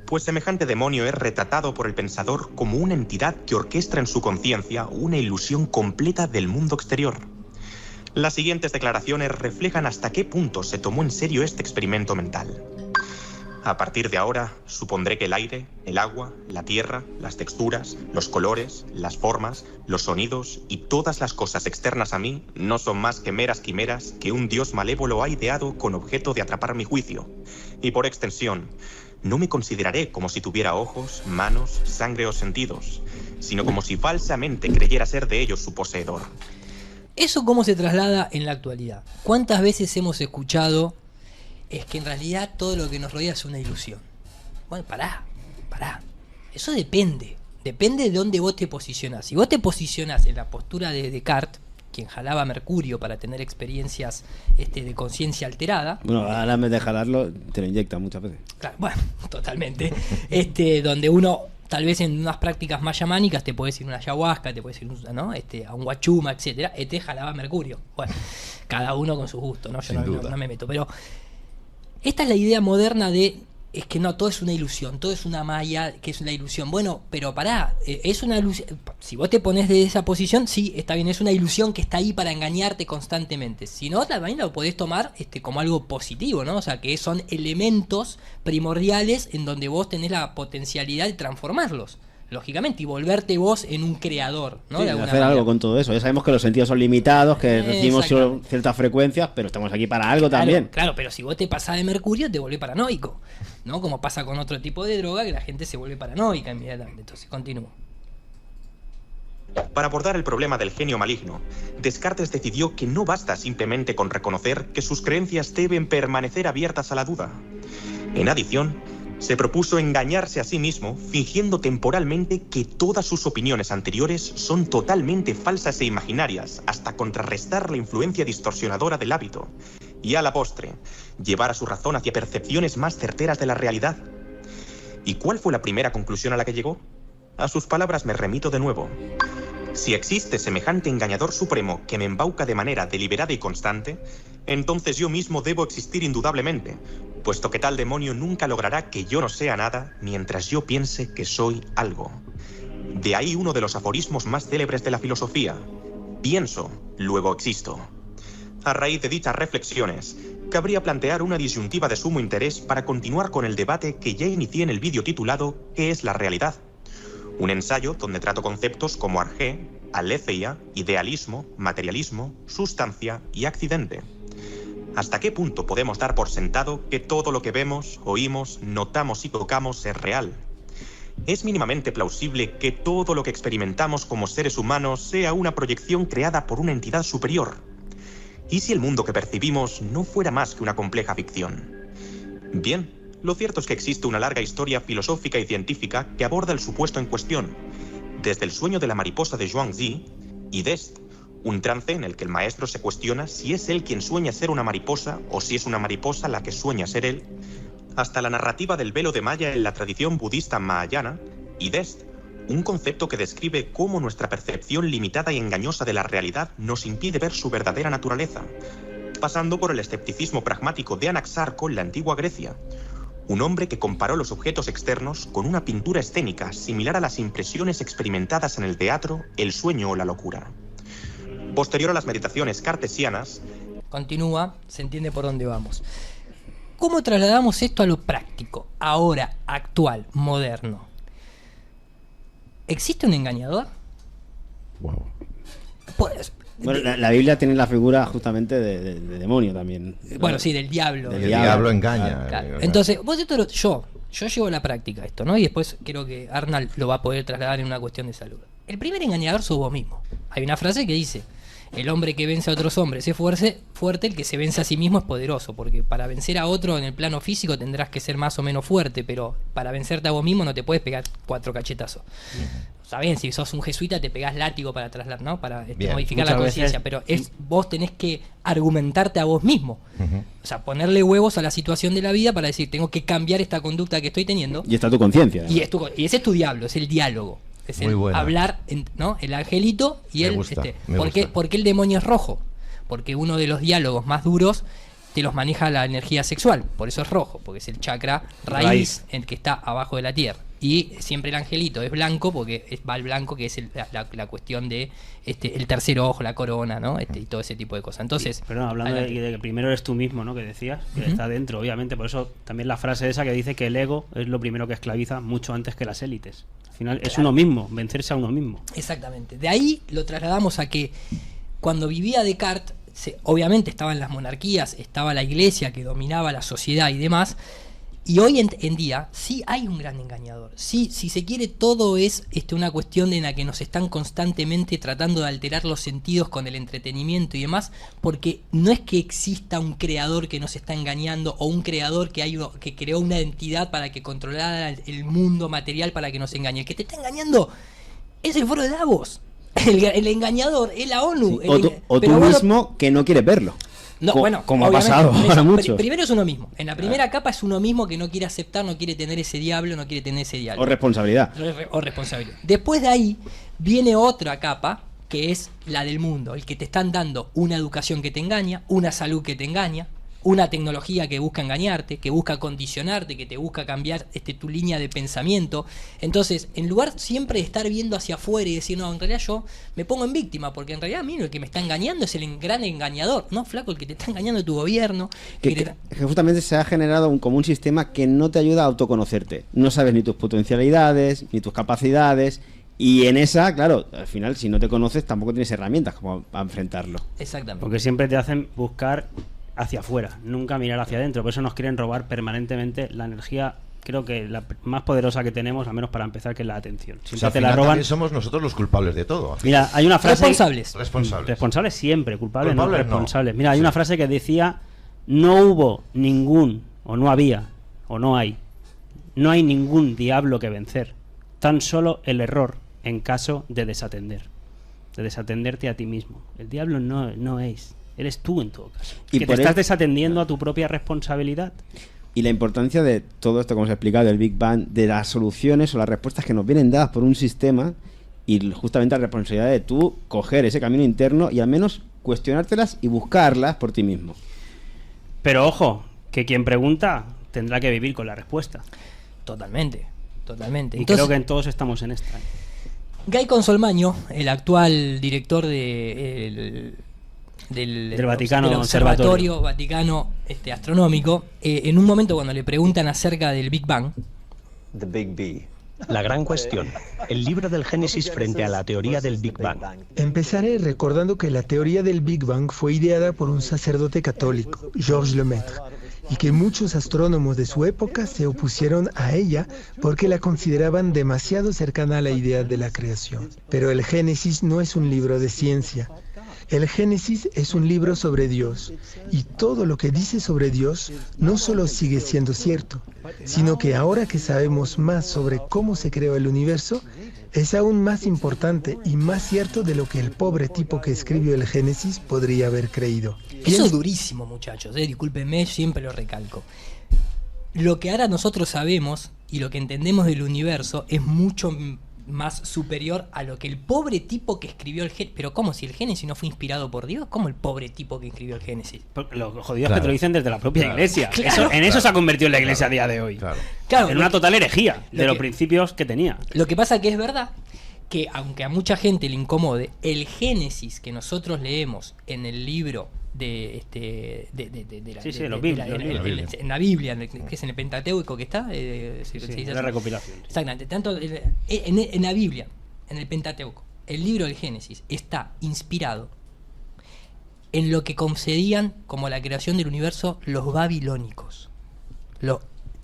Pues semejante demonio es retratado por el pensador como una entidad que orquestra en su conciencia una ilusión completa del mundo exterior. Las siguientes declaraciones reflejan hasta qué punto se tomó en serio este experimento mental. A partir de ahora, supondré que el aire, el agua, la tierra, las texturas, los colores, las formas, los sonidos y todas las cosas externas a mí no son más que meras quimeras que un dios malévolo ha ideado con objeto de atrapar mi juicio. Y por extensión, no me consideraré como si tuviera ojos, manos, sangre o sentidos, sino como si falsamente creyera ser de ellos su poseedor. ¿Eso cómo se traslada en la actualidad? ¿Cuántas veces hemos escuchado es que en realidad todo lo que nos rodea es una ilusión? Bueno, pará. Eso depende de dónde vos te posicionás. Si vos te posicionás en la postura de Descartes, quien jalaba mercurio para tener experiencias de conciencia alterada. Bueno, ahora en vez de jalarlo, te lo inyecta muchas veces. Claro, bueno, totalmente. Donde uno, tal vez en unas prácticas más chamánicas, te puedes ir a una ayahuasca, te puedes ir, ¿no? a un guachuma, etcétera, jalaba mercurio. Bueno, cada uno con su gusto, ¿no? Yo no me meto. Pero Esta es la idea moderna de, es que no, todo es una ilusión, todo es una malla, que es una ilusión. Bueno, pero pará, es una ilusión. Si vos te pones de esa posición, sí, está bien, es una ilusión que está ahí para engañarte constantemente. Si no, también lo podés tomar como algo positivo, ¿no? O sea, que son elementos primordiales en donde vos tenés la potencialidad de transformarlos, lógicamente, y volverte vos en un creador, ¿no? Sí, de hacer manera. algo con todo eso. Ya sabemos que los sentidos son limitados, que recibimos ciertas frecuencias, pero estamos aquí para algo también. Claro, pero si vos te pasás de mercurio, te volvés paranoico, ¿no? Como pasa con otro tipo de droga, que la gente se vuelve paranoica inmediatamente. Entonces, continúo. Para abordar el problema del genio maligno, Descartes decidió que no basta simplemente con reconocer que sus creencias deben permanecer abiertas a la duda. En adición, se propuso engañarse a sí mismo, fingiendo temporalmente que todas sus opiniones anteriores son totalmente falsas e imaginarias, hasta contrarrestar la influencia distorsionadora del hábito, y a la postre, llevar a su razón hacia percepciones más certeras de la realidad. ¿Y cuál fue la primera conclusión a la que llegó? A sus palabras me remito de nuevo. Si existe semejante engañador supremo que me embauca de manera deliberada y constante, entonces yo mismo debo existir indudablemente, puesto que tal demonio nunca logrará que yo no sea nada mientras yo piense que soy algo. De ahí uno de los aforismos más célebres de la filosofía: pienso, luego existo. A raíz de dichas reflexiones, cabría plantear una disyuntiva de sumo interés para continuar con el debate que ya inicié en el vídeo titulado ¿Qué es la realidad? Un ensayo donde trato conceptos como arjé, aletheia, idealismo, materialismo, sustancia y accidente. ¿Hasta qué punto podemos dar por sentado que todo lo que vemos, oímos, notamos y tocamos es real? ¿Es mínimamente plausible que todo lo que experimentamos como seres humanos sea una proyección creada por una entidad superior? ¿Y si el mundo que percibimos no fuera más que una compleja ficción? Bien, lo cierto es que existe una larga historia filosófica y científica que aborda el supuesto en cuestión, desde el sueño de la mariposa de Zhuangzi y Dest, un trance en el que el maestro se cuestiona si es él quien sueña ser una mariposa o si es una mariposa la que sueña ser él, hasta la narrativa del velo de Maya en la tradición budista mahayana y Dest, un concepto que describe cómo nuestra percepción limitada y engañosa de la realidad nos impide ver su verdadera naturaleza, pasando por el escepticismo pragmático de Anaxarco en la antigua Grecia, un hombre que comparó los objetos externos con una pintura escénica similar a las impresiones experimentadas en el teatro, el sueño o la locura. Posterior a las meditaciones cartesianas... Continúa, se entiende por dónde vamos. ¿Cómo trasladamos esto a lo práctico, ahora, actual, moderno? ¿Existe un engañador? Wow. Pues, bueno, la Biblia tiene la figura justamente de demonio también. Bueno, sí, del diablo. El diablo engaña. Claro. Entonces, vos yo llevo a la práctica esto, ¿no? Y después creo que Arnald lo va a poder trasladar en una cuestión de salud. El primer engañador sos vos mismo. Hay una frase que dice: el hombre que vence a otros hombres es fuerte, el que se vence a sí mismo es poderoso, porque para vencer a otro en el plano físico tendrás que ser más o menos fuerte, pero para vencerte a vos mismo no te puedes pegar 4 cachetazos. Está bien, si sos un jesuita te pegás látigo para trasladar, ¿no? Para modificar la conciencia, pero vos tenés que argumentarte a vos mismo. O sea, ponerle huevos a la situación de la vida para decir, tengo que cambiar esta conducta que estoy teniendo. Y está tu conciencia. Y ese es tu diablo, es el diálogo. Es el hablar, ¿no? El angelito y el... ¿Por qué el demonio es rojo? Porque uno de los diálogos más duros te los maneja la energía sexual. Por eso es rojo, porque es el chakra raíz en que está abajo de la tierra. Y siempre el angelito es blanco, porque va el blanco, que es la cuestión de el tercer ojo, la corona, ¿no? Y todo ese tipo de cosas. Entonces, pero no, hablando de que primero eres tú mismo, ¿no? Que decías, que está dentro, obviamente. Por eso también la frase esa que dice que el ego es lo primero que esclaviza mucho antes que las élites. Al final es uno mismo, vencerse a uno mismo. Exactamente. De ahí lo trasladamos a que cuando vivía Descartes, obviamente estaban las monarquías, estaba la iglesia que dominaba la sociedad y demás. Y hoy en día sí hay un gran engañador. Sí, si se quiere, todo es una cuestión en la que nos están constantemente tratando de alterar los sentidos con el entretenimiento y demás, porque no es que exista un creador que nos está engañando o un creador que creó una entidad para que controlara el mundo material para que nos engañe. El que te está engañando es el foro de Davos. El engañador es la ONU. Sí, o tú mismo que no quieres verlo. No, bueno, como ha pasado ahora mucho. Primero es uno mismo. En la primera capa es uno mismo que no quiere aceptar, no quiere tener ese diablo, no quiere tener ese diablo. O responsabilidad. O responsabilidad. Después de ahí viene otra capa, que es la del mundo. El que te están dando una educación que te engaña, una salud que te engaña, una tecnología que busca engañarte, que busca condicionarte, que te busca cambiar tu línea de pensamiento. Entonces, en lugar siempre de estar viendo hacia afuera y decir, no, en realidad yo me pongo en víctima, porque en realidad, mira, el que me está engañando es el gran engañador, no, flaco, el que te está engañando es tu gobierno. Que justamente se ha generado como un sistema que no te ayuda a autoconocerte. No sabes ni tus potencialidades, ni tus capacidades. Y en esa, claro, al final, si no te conoces, tampoco tienes herramientas como para enfrentarlo. Exactamente. Porque siempre te hacen buscar hacia afuera, nunca mirar hacia adentro. Por eso nos quieren robar permanentemente la energía, creo que la más poderosa que tenemos, al menos para empezar, que es la atención. Siempre o sea, te la roban. Somos nosotros los culpables de todo. Mira, hay una frase... Responsables siempre, culpables no, responsables. Mira, hay una frase que decía, no hubo ningún, o no había, o no hay ningún diablo que vencer, tan solo el error en caso de desatenderte a ti mismo. El diablo no es... Eres tú en todo caso. Y que te estás desatendiendo a tu propia responsabilidad. Y la importancia de todo esto, como se ha explicado, del Big Bang, de las soluciones o las respuestas que nos vienen dadas por un sistema, y justamente la responsabilidad de tú coger ese camino interno y al menos cuestionártelas y buscarlas por ti mismo. Pero ojo, que quien pregunta tendrá que vivir con la respuesta. Totalmente. Y entonces, creo que en todos estamos en esta. Guy Consolmagno, el actual director del Vaticano, del Observatorio Vaticano Astronómico, en un momento cuando le preguntan acerca del Big Bang, The Big B. La gran cuestión, el libro del Génesis frente a la teoría del Big Bang. Empezaré recordando que la teoría del Big Bang fue ideada por un sacerdote católico, Georges Lemaître, y que muchos astrónomos de su época se opusieron a ella porque la consideraban demasiado cercana a la idea de la creación. Pero el Génesis no es un libro de ciencia. El Génesis es un libro sobre Dios, y todo lo que dice sobre Dios no solo sigue siendo cierto, sino que ahora que sabemos más sobre cómo se creó el universo, es aún más importante y más cierto de lo que el pobre tipo que escribió el Génesis podría haber creído. Eso es durísimo, muchachos, discúlpenme, siempre lo recalco. Lo que ahora nosotros sabemos y lo que entendemos del universo es mucho más superior a lo que el pobre tipo que escribió el Génesis. Pero ¿cómo? Si el Génesis no fue inspirado por Dios, ¿cómo el pobre tipo que escribió el Génesis? Los jodidos que te lo dicen desde la propia iglesia. Eso se ha convertido en la iglesia a día de hoy. En una total herejía de los principios que tenía. Lo que pasa que es verdad que, aunque a mucha gente le incomode, el Génesis que nosotros leemos en el libro en la Biblia, que es en el Pentateuco que está, la recopilación. Exactamente, tanto en la Biblia, en el Pentateuco, el libro del Génesis está inspirado en lo que concedían como la creación del universo los babilónicos.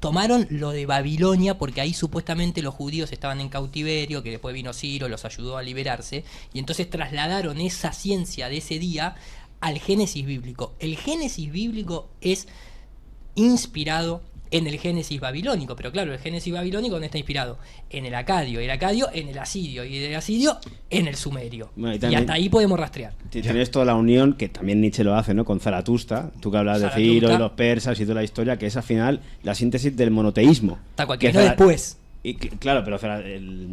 Tomaron lo de Babilonia porque ahí supuestamente los judíos estaban en cautiverio, que después vino Ciro, los ayudó a liberarse, y entonces trasladaron esa ciencia de ese día al Génesis bíblico. El Génesis bíblico es inspirado en el Génesis babilónico, pero claro, el Génesis babilónico no está inspirado en el acadio en el asirio, y del asirio en el sumerio. Bueno, y hasta ahí podemos rastrear. Tienes toda la unión, que también Nietzsche lo hace, ¿no? Con Zaratustra, tú que hablas de Ciro y los persas y toda la historia, que es al final la síntesis del monoteísmo. Tal cual, que vino después. Claro, pero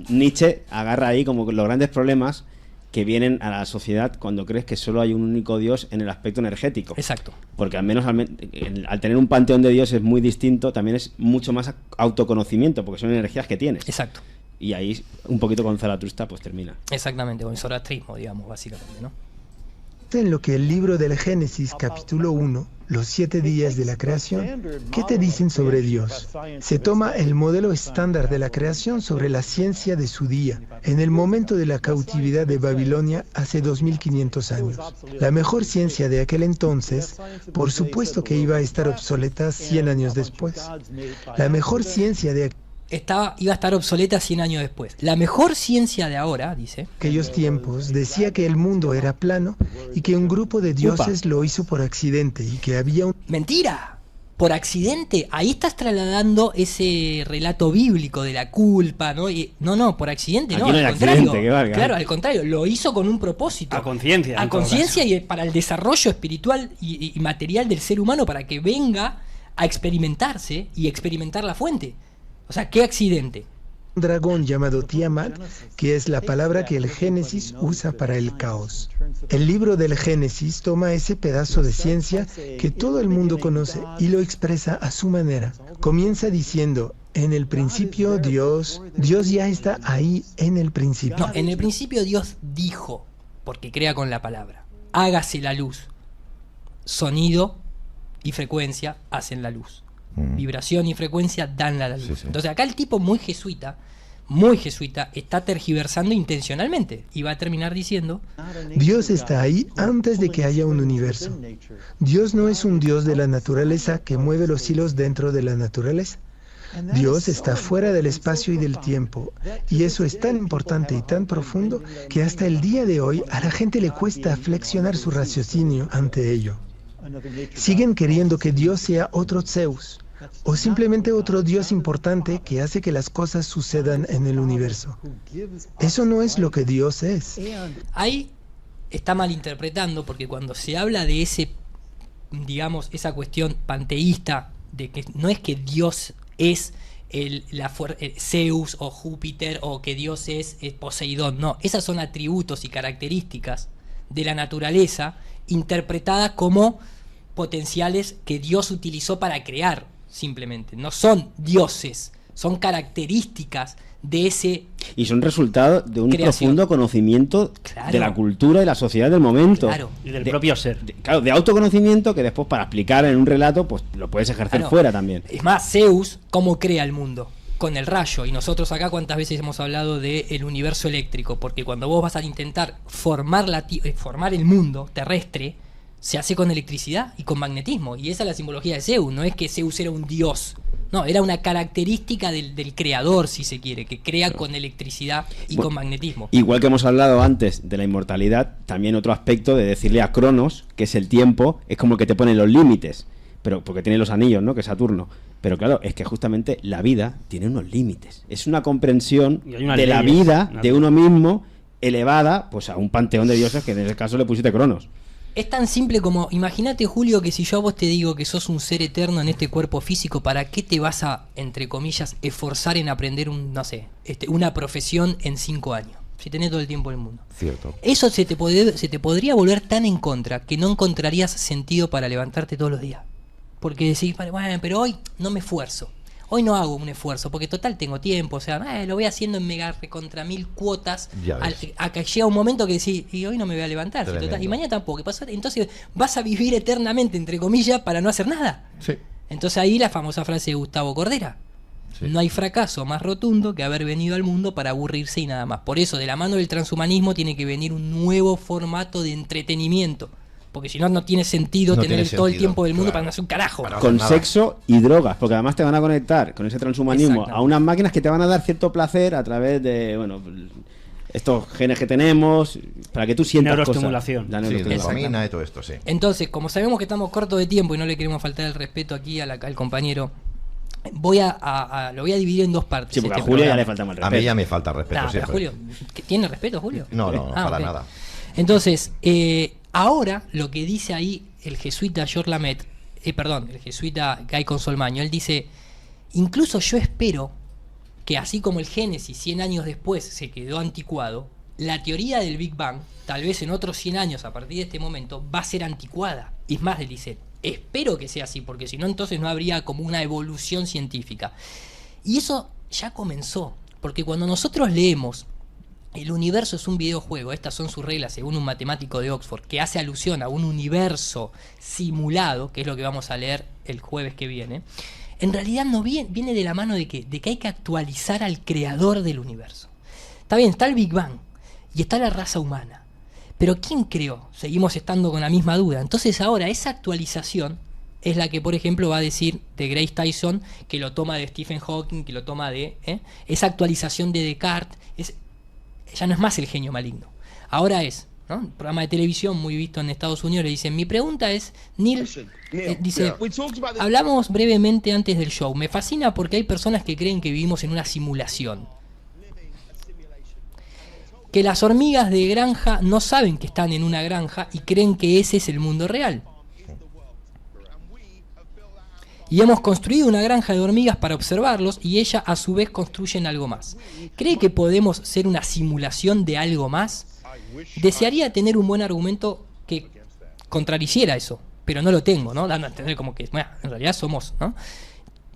Nietzsche agarra ahí como los grandes problemas que vienen a la sociedad cuando crees que solo hay un único Dios en el aspecto energético. Exacto. Porque al menos al tener un panteón de dioses muy distinto, también es mucho más autoconocimiento, porque son energías que tienes. Exacto. Y ahí un poquito con Zaratustra pues termina. Exactamente, con el zoroastrismo, digamos, básicamente, ¿no? En lo que el libro del Génesis, capítulo 1, los 7 días de la creación, ¿qué te dicen sobre Dios? Se toma el modelo estándar de la creación sobre la ciencia de su día, en el momento de la cautividad de Babilonia hace 2500 años. La mejor ciencia de aquel entonces, por supuesto que iba a estar obsoleta 100 años después. La mejor ciencia de iba a estar obsoleta 100 años después. La mejor ciencia de ahora, dice, aquellos tiempos decía que el mundo era plano y que un grupo de dioses lo hizo por accidente y que había un... ¡Mentira! Por accidente. Ahí estás trasladando ese relato bíblico de la culpa, ¿no? No, por accidente, no, al contrario. Claro, al contrario, lo hizo con un propósito. A conciencia. A conciencia y para el desarrollo espiritual y material del ser humano, para que venga a experimentarse y experimentar la fuente. O sea, ¿qué accidente? dragón llamado Tiamat, que es la palabra que el Génesis usa para el caos. El libro del Génesis toma ese pedazo de ciencia que todo el mundo conoce y lo expresa a su manera. Comienza diciendo: en el principio Dios ya está ahí en el principio. No, en el principio Dios dijo, porque crea con la palabra: hágase la luz. Sonido y frecuencia hacen la luz. Vibración y frecuencia dan la luz. Sí. Entonces acá el tipo muy jesuita, está tergiversando intencionalmente y va a terminar diciendo: Dios está ahí antes de que haya un universo. Dios no es un Dios de la naturaleza que mueve los hilos dentro de la naturaleza. Dios está fuera del espacio y del tiempo, y eso es tan importante y tan profundo que hasta el día de hoy a la gente le cuesta flexionar su raciocinio ante ello. Siguen queriendo que Dios sea otro Zeus, o simplemente otro Dios importante que hace que las cosas sucedan en el universo. Eso no es lo que Dios es. Ahí está malinterpretando, porque cuando se habla de esa cuestión panteísta, de que no es que Dios es Zeus o Júpiter, o que Dios es Poseidón, no, esas son atributos y características de la naturaleza interpretadas como potenciales que Dios utilizó para crear. Simplemente, no son dioses, son características de ese... Y son resultado de un creación. Profundo conocimiento de la cultura y la sociedad del momento. Claro. Y del propio ser. De autoconocimiento que después para explicar en un relato, pues lo puedes ejercer fuera también. Es más, Zeus, ¿cómo crea el mundo? Con el rayo. Y nosotros acá cuántas veces hemos hablado del universo eléctrico, porque cuando vos vas a intentar formar el mundo terrestre, se hace con electricidad y con magnetismo, y esa es la simbología de Zeus. No es que Zeus era un dios, no, era una característica del creador, si se quiere, que crea con electricidad y con magnetismo. Igual que hemos hablado antes de la inmortalidad, también otro aspecto de decirle a Cronos, que es el tiempo, es como que te pone los límites, pero porque tiene los anillos, ¿no? Que es Saturno. Pero claro, es que justamente la vida tiene unos límites. Es una comprensión de la vida de uno mismo elevada pues a un panteón de dioses, que en ese caso le pusiste Cronos. Es tan simple como, imagínate, Julio, que si yo a vos te digo que sos un ser eterno en este cuerpo físico, ¿para qué te vas a, entre comillas, esforzar en aprender una profesión en 5 años? Si tenés todo el tiempo del mundo. Cierto. Eso se te podría volver tan en contra que no encontrarías sentido para levantarte todos los días. Porque decís, bueno, pero hoy no me esfuerzo. Hoy no hago un esfuerzo, porque total tengo tiempo, o sea, lo voy haciendo en mega recontra 1000 cuotas, a que llega un momento que decís, y hoy no me voy a levantar, total, y mañana tampoco, ¿qué pasa? Entonces vas a vivir eternamente, entre comillas, para no hacer nada. Sí. Entonces ahí la famosa frase de Gustavo Cordera: sí. No hay fracaso más rotundo que haber venido al mundo para aburrirse y nada más. Por eso, de la mano del transhumanismo tiene que venir un nuevo formato de entretenimiento. Porque si no, no tiene sentido tener todo el tiempo del mundo para no hacer un carajo. Con sexo y drogas, porque además te van a conectar con ese transhumanismo a unas máquinas que te van a dar cierto placer a través de, estos genes que tenemos, para que tú sientas neuroestimulación. La dopamina y todo esto, sí. Entonces, como sabemos que estamos cortos de tiempo y no le queremos faltar el respeto aquí al compañero, lo voy a dividir en dos partes. Sí, porque a Julio ya le faltamos el respeto. A mí ya me falta respeto siempre. Julio, ¿tiene respeto, Julio? No, para nada. Entonces, ahora lo que dice ahí el jesuita George Lamet, el jesuita Guy Consolmaño, él dice: incluso yo espero que así como el Génesis 100 años después se quedó anticuado, la teoría del Big Bang, tal vez en otros 100 años a partir de este momento, va a ser anticuada. Y es más, él dice, espero que sea así, porque si no, entonces no habría como una evolución científica. Y eso ya comenzó, porque cuando nosotros leemos el universo es un videojuego, estas son sus reglas según un matemático de Oxford, que hace alusión a un universo simulado, que es lo que vamos a leer el jueves que viene, en realidad no viene de la mano de que hay que actualizar al creador del universo. Está bien, está el Big Bang y está la raza humana, pero ¿quién creó? Seguimos estando con la misma duda. Entonces ahora esa actualización es la que, por ejemplo, va a decir de Grace Tyson, que lo toma de Stephen Hawking, que lo toma de... esa actualización de Descartes, ya no es más el genio maligno. Ahora es, ¿no? Un programa de televisión muy visto en Estados Unidos, le dicen, mi pregunta es, Neil, dice, hablamos brevemente antes del show, me fascina porque hay personas que creen que vivimos en una simulación. Que las hormigas de granja no saben que están en una granja y creen que ese es el mundo real. y hemos construido una granja de hormigas para observarlos y ellas a su vez construyen algo más. ¿Cree que podemos ser una simulación de algo más? Desearía tener un buen argumento que contradiciera eso, pero no lo tengo, ¿no? Dando a entender como que, bueno, en realidad somos, ¿no?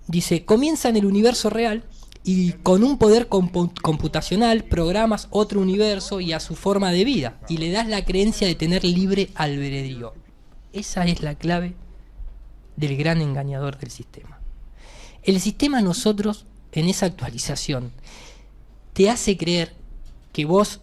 Dice, comienza en el universo real y con un poder computacional programas otro universo y a su forma de vida y le das la creencia de tener libre albedrío. Esa es la clave del gran engañador del sistema. El sistema a nosotros, en esa actualización, te hace creer que vos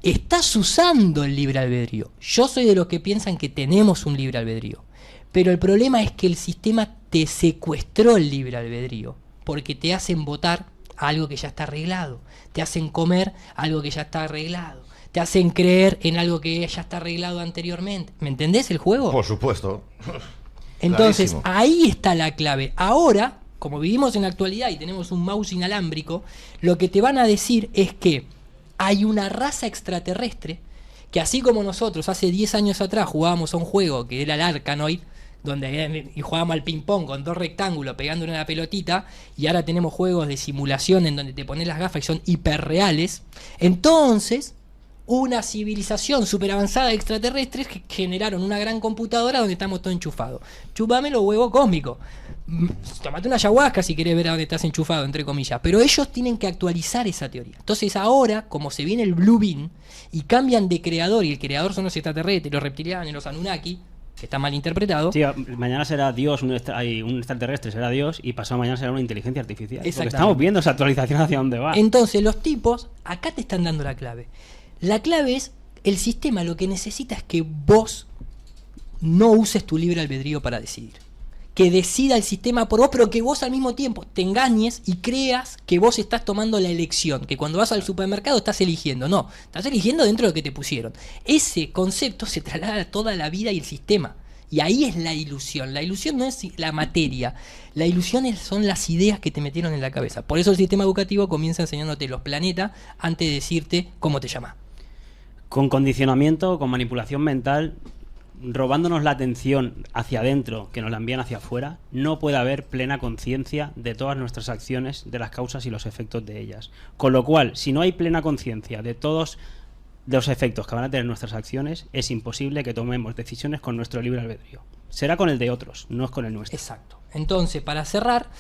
estás usando el libre albedrío. Yo soy de los que piensan que tenemos un libre albedrío, pero el problema es que el sistema te secuestró el libre albedrío, porque te hacen votar algo que ya está arreglado, te hacen comer algo que ya está arreglado, te hacen creer en algo que ya está arreglado anteriormente. ¿Me entendés el juego? Por supuesto. Entonces, Clarísimo. ahí está la clave. Ahora, como vivimos en la actualidad y tenemos un mouse inalámbrico, lo que te van a decir es que hay una raza extraterrestre que, así como nosotros hace 10 años atrás jugábamos a un juego que era el Arkanoid, y jugábamos al ping pong con 2 rectángulos pegándole una pelotita, y ahora tenemos juegos de simulación en donde te pones las gafas y son hiperreales. Entonces, una civilización super avanzada de extraterrestres que generaron una gran computadora donde estamos todos enchufados. Chupame los huevos cósmicos. Tomate una ayahuasca si querés ver a dónde estás enchufado, entre comillas. Pero ellos tienen que actualizar esa teoría. Entonces ahora, como se viene el Blue Beam y cambian de creador, y el creador son los extraterrestres, los reptilianos, los Anunnaki, que está mal interpretado. Sí, mañana será Dios, un extraterrestre será Dios, y pasado mañana será una inteligencia artificial. Porque Exactamente. estamos viendo esa actualización hacia dónde va. Entonces los tipos, acá te están dando la clave. La clave es, el sistema lo que necesita es que vos no uses tu libre albedrío para decidir. Que decida el sistema por vos, pero que vos al mismo tiempo te engañes y creas que vos estás tomando la elección, que cuando vas al supermercado estás eligiendo. No, estás eligiendo dentro de lo que te pusieron. Ese concepto se traslada a toda la vida y el sistema. Y ahí es la ilusión. La ilusión no es la materia. La ilusión son las ideas que te metieron en la cabeza. Por eso el sistema educativo comienza enseñándote los planetas antes de decirte cómo te llamas. Con condicionamiento, con manipulación mental, robándonos la atención hacia adentro, que nos la envían hacia afuera, no puede haber plena conciencia de todas nuestras acciones, de las causas y los efectos de ellas. Con lo cual, si no hay plena conciencia de todos los efectos que van a tener nuestras acciones, es imposible que tomemos decisiones con nuestro libre albedrío. Será con el de otros, no es con el nuestro. Exacto. Entonces, para cerrar,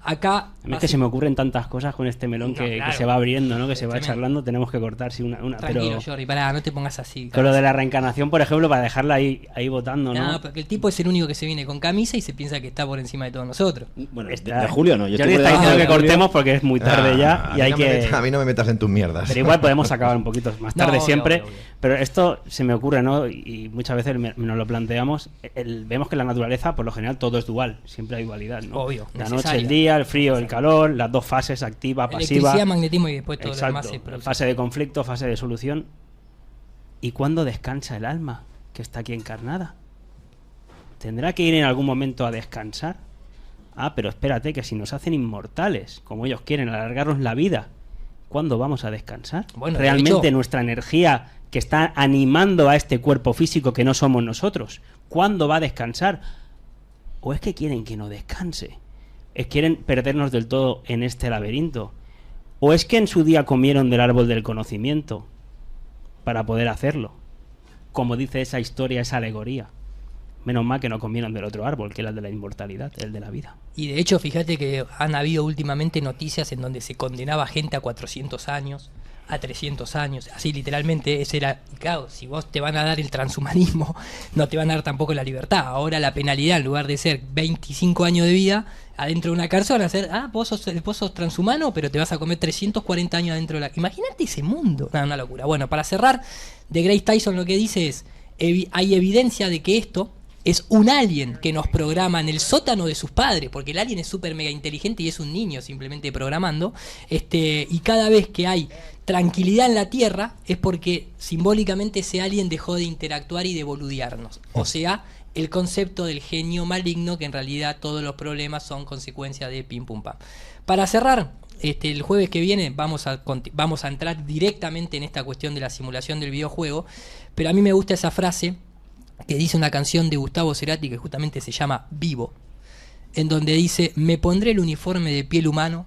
acá... A mí es que se me ocurren tantas cosas con este melón que se va abriendo, ¿no? Que se va charlando, tenemos que cortar una. Tranquilo, pero... Jordi, pará, no te pongas así. Pero lo de la reencarnación, por ejemplo, para dejarla ahí votando, ¿no? No, porque el tipo es el único que se viene con camisa y se piensa que está por encima de todos nosotros. Bueno, de Julio no. Yo está diciendo que cortemos porque es muy tarde ya y hay que... A mí no me metas en tus mierdas. Pero igual podemos acabar un poquito más tarde siempre. Obvio. Pero esto se me ocurre, ¿no? Y muchas veces nos lo planteamos. Vemos que en la naturaleza, por lo general, todo es dual. Siempre hay dualidad, ¿no? Obvio, la noche, necesaria. el día, el frío, el calor, las dos fases, activa, pasiva. Electricidad, magnetismo y después todo Exacto. lo demás. Pero... Fase de conflicto, fase de solución. ¿Y cuándo descansa el alma que está aquí encarnada? ¿Tendrá que ir en algún momento a descansar? Ah, pero espérate, que si nos hacen inmortales, como ellos quieren, alargarnos la vida, ¿cuándo vamos a descansar? Bueno, realmente de hecho, nuestra energía que está animando a este cuerpo físico que no somos nosotros, ¿cuándo va a descansar? ¿O es que quieren que no descanse? ¿Quieren perdernos del todo en este laberinto? ¿O es que en su día comieron del árbol del conocimiento para poder hacerlo? Como dice esa historia, esa alegoría. Menos mal que no comieron del otro árbol, que era el de la inmortalidad, el de la vida. Y de hecho, fíjate que han habido últimamente noticias en donde se condenaba gente a 400 años, a 300 años, así literalmente. Ese era, y claro, si vos te van a dar el transhumanismo, no te van a dar tampoco la libertad. Ahora la penalidad, en lugar de ser 25 años de vida adentro de una cárcel, van a ser, vos sos transhumano, pero te vas a comer 340 años adentro de la... Imagínate ese mundo. Una locura. Bueno, para cerrar, de Grace Tyson lo que dice es, hay evidencia de que esto es un alien que nos programa en el sótano de sus padres, porque el alien es súper mega inteligente y es un niño simplemente programando, y cada vez que hay tranquilidad en la Tierra es porque simbólicamente ese alien dejó de interactuar y de boludearnos. O sea, el concepto del genio maligno, que en realidad todos los problemas son consecuencia de pim pum pam. Para cerrar, el jueves que viene vamos a entrar directamente en esta cuestión de la simulación del videojuego, pero a mí me gusta esa frase que dice una canción de Gustavo Cerati que justamente se llama Vivo. en donde dice: me pondré el uniforme de piel humano,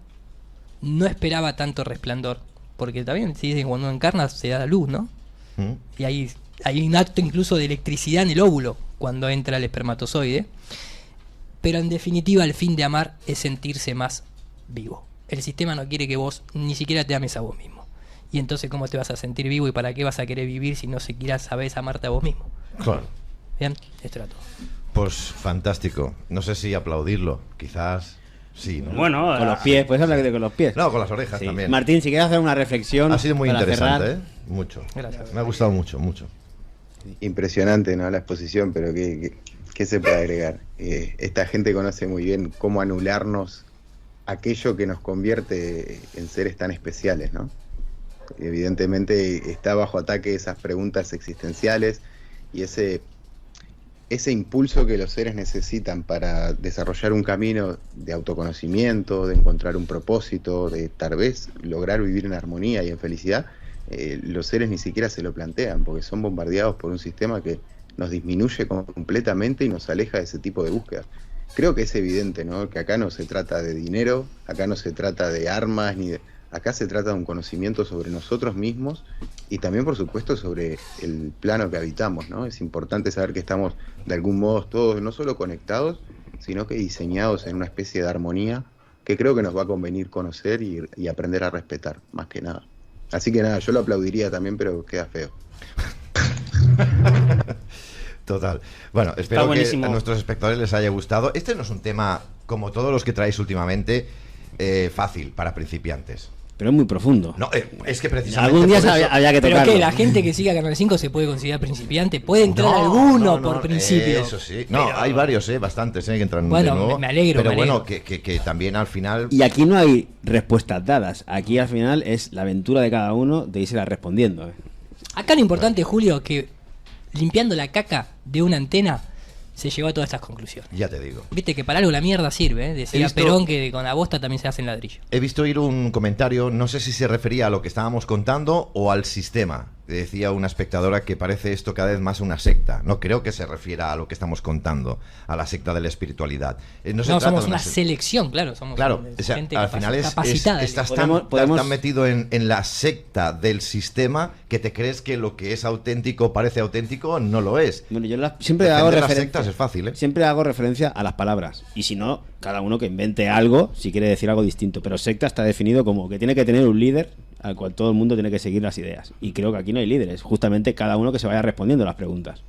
no esperaba tanto resplandor, porque también si dice, cuando encarna se da la luz, ¿no? Y hay un acto incluso de electricidad en el óvulo cuando entra el espermatozoide. Pero en definitiva el fin de amar es sentirse más vivo. El sistema no quiere que vos ni siquiera te ames a vos mismo. Y entonces, ¿cómo te vas a sentir vivo y para qué vas a querer vivir si no siquiera sabés amarte a vos mismo? Claro. Bien, esto era todo. Pues fantástico. No sé si aplaudirlo, quizás sí, ¿no? Bueno, con los pies, puedes hablar con los pies. No, con las orejas también. Martín, si quieres hacer una reflexión. Ha sido muy interesante, cerrar. Mucho. Gracias. Me ha gustado mucho, mucho. Impresionante, ¿no? La exposición, pero ¿qué se puede agregar? Esta gente conoce muy bien cómo anularnos aquello que nos convierte en seres tan especiales, ¿no? Evidentemente está bajo ataque esas preguntas existenciales y ese impulso que los seres necesitan para desarrollar un camino de autoconocimiento, de encontrar un propósito, de tal vez lograr vivir en armonía y en felicidad. Los seres ni siquiera se lo plantean porque son bombardeados por un sistema que nos disminuye completamente y nos aleja de ese tipo de búsqueda. Creo que es evidente, ¿no? Que acá no se trata de dinero, acá no se trata de armas, acá se trata de un conocimiento sobre nosotros mismos y también, por supuesto, sobre el plano que habitamos, ¿no? Es importante saber que estamos de algún modo todos no solo conectados, sino que diseñados en una especie de armonía que creo que nos va a convenir conocer y aprender a respetar, más que nada. Así que nada, yo lo aplaudiría también, pero queda feo. Total. Bueno, espero que a nuestros espectadores les haya gustado. Este no es un tema, como todos los que traéis últimamente, fácil para principiantes. Pero es muy profundo. No, es que precisamente. Algún día había que tocarlo. Pero que la gente que siga Canal 5 se puede considerar principiante. Puede entrar alguno por principio. Eso sí. No, pero hay varios, bastantes que entran de nuevo. Bueno, me alegro. Pero bueno, que también al final. Y aquí no hay respuestas dadas. Aquí al final es la aventura de cada uno de irse respondiendo. Acá lo importante, Julio, que limpiando la caca de una antena se llegó a todas estas conclusiones. Ya te digo. Viste que para algo la mierda sirve, ¿eh? Decía Perón que con la bosta también se hacen ladrillo. He visto ir un comentario, no sé si se refería a lo que estábamos contando o al sistema. Decía una espectadora que parece esto cada vez más una secta. No creo que se refiera a lo que estamos contando, a la secta de la espiritualidad. No somos una selección, claro. Somos gente al final capacitada. Estás tan metido en la secta del sistema que te crees que lo que es auténtico parece auténtico, no lo es. Bueno, yo siempre hago referencia. Las sectas es fácil, ¿eh? Siempre hago referencia a las palabras. Y si no, cada uno que invente algo si quiere decir algo distinto. Pero secta está definido como que tiene que tener un líder al cual todo el mundo tiene que seguir las ideas. Y creo que aquí no hay líderes, justamente cada uno que se vaya respondiendo las preguntas.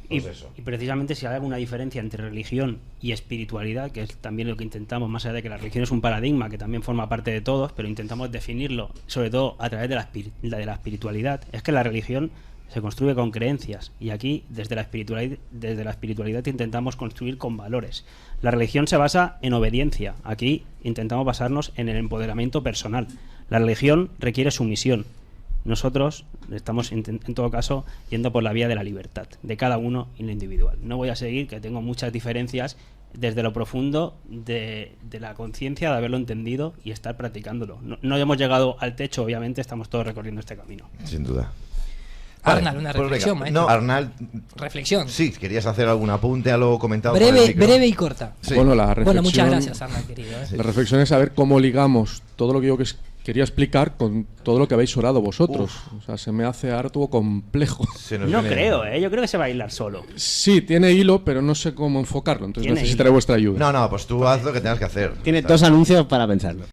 Y precisamente si hay alguna diferencia entre religión y espiritualidad, que es también lo que intentamos, más allá de que la religión es un paradigma que también forma parte de todos, pero intentamos definirlo, sobre todo a través de la espiritualidad, es que la religión se construye con creencias y aquí desde la espiritualidad intentamos construir con valores. La religión se basa en obediencia, aquí intentamos basarnos en el empoderamiento personal. La religión requiere sumisión. Nosotros estamos en todo caso yendo por la vía de la libertad de cada uno en lo individual. No voy a seguir, que tengo muchas diferencias desde lo profundo de la conciencia, de haberlo entendido y estar practicándolo. No hemos llegado al techo, obviamente estamos todos recorriendo este camino. Sin duda. Arnal, una reflexión, maestro. No, Arnal. Reflexión. Sí, querías hacer algún apunte a lo comentado. Breve y corta. Sí. Bueno, la reflexión. Bueno, muchas gracias, Arnal, querido. La reflexión es saber cómo ligamos todo lo que yo quería explicar con todo lo que habéis orado vosotros. O sea, se me hace harto complejo. No creo, yo creo que se va a hilar solo. Sí, tiene hilo, pero no sé cómo enfocarlo. Entonces necesitaré vuestra ayuda. No, pues tú haz lo que tengas que hacer. Tiene 2 anuncios para pensarlo.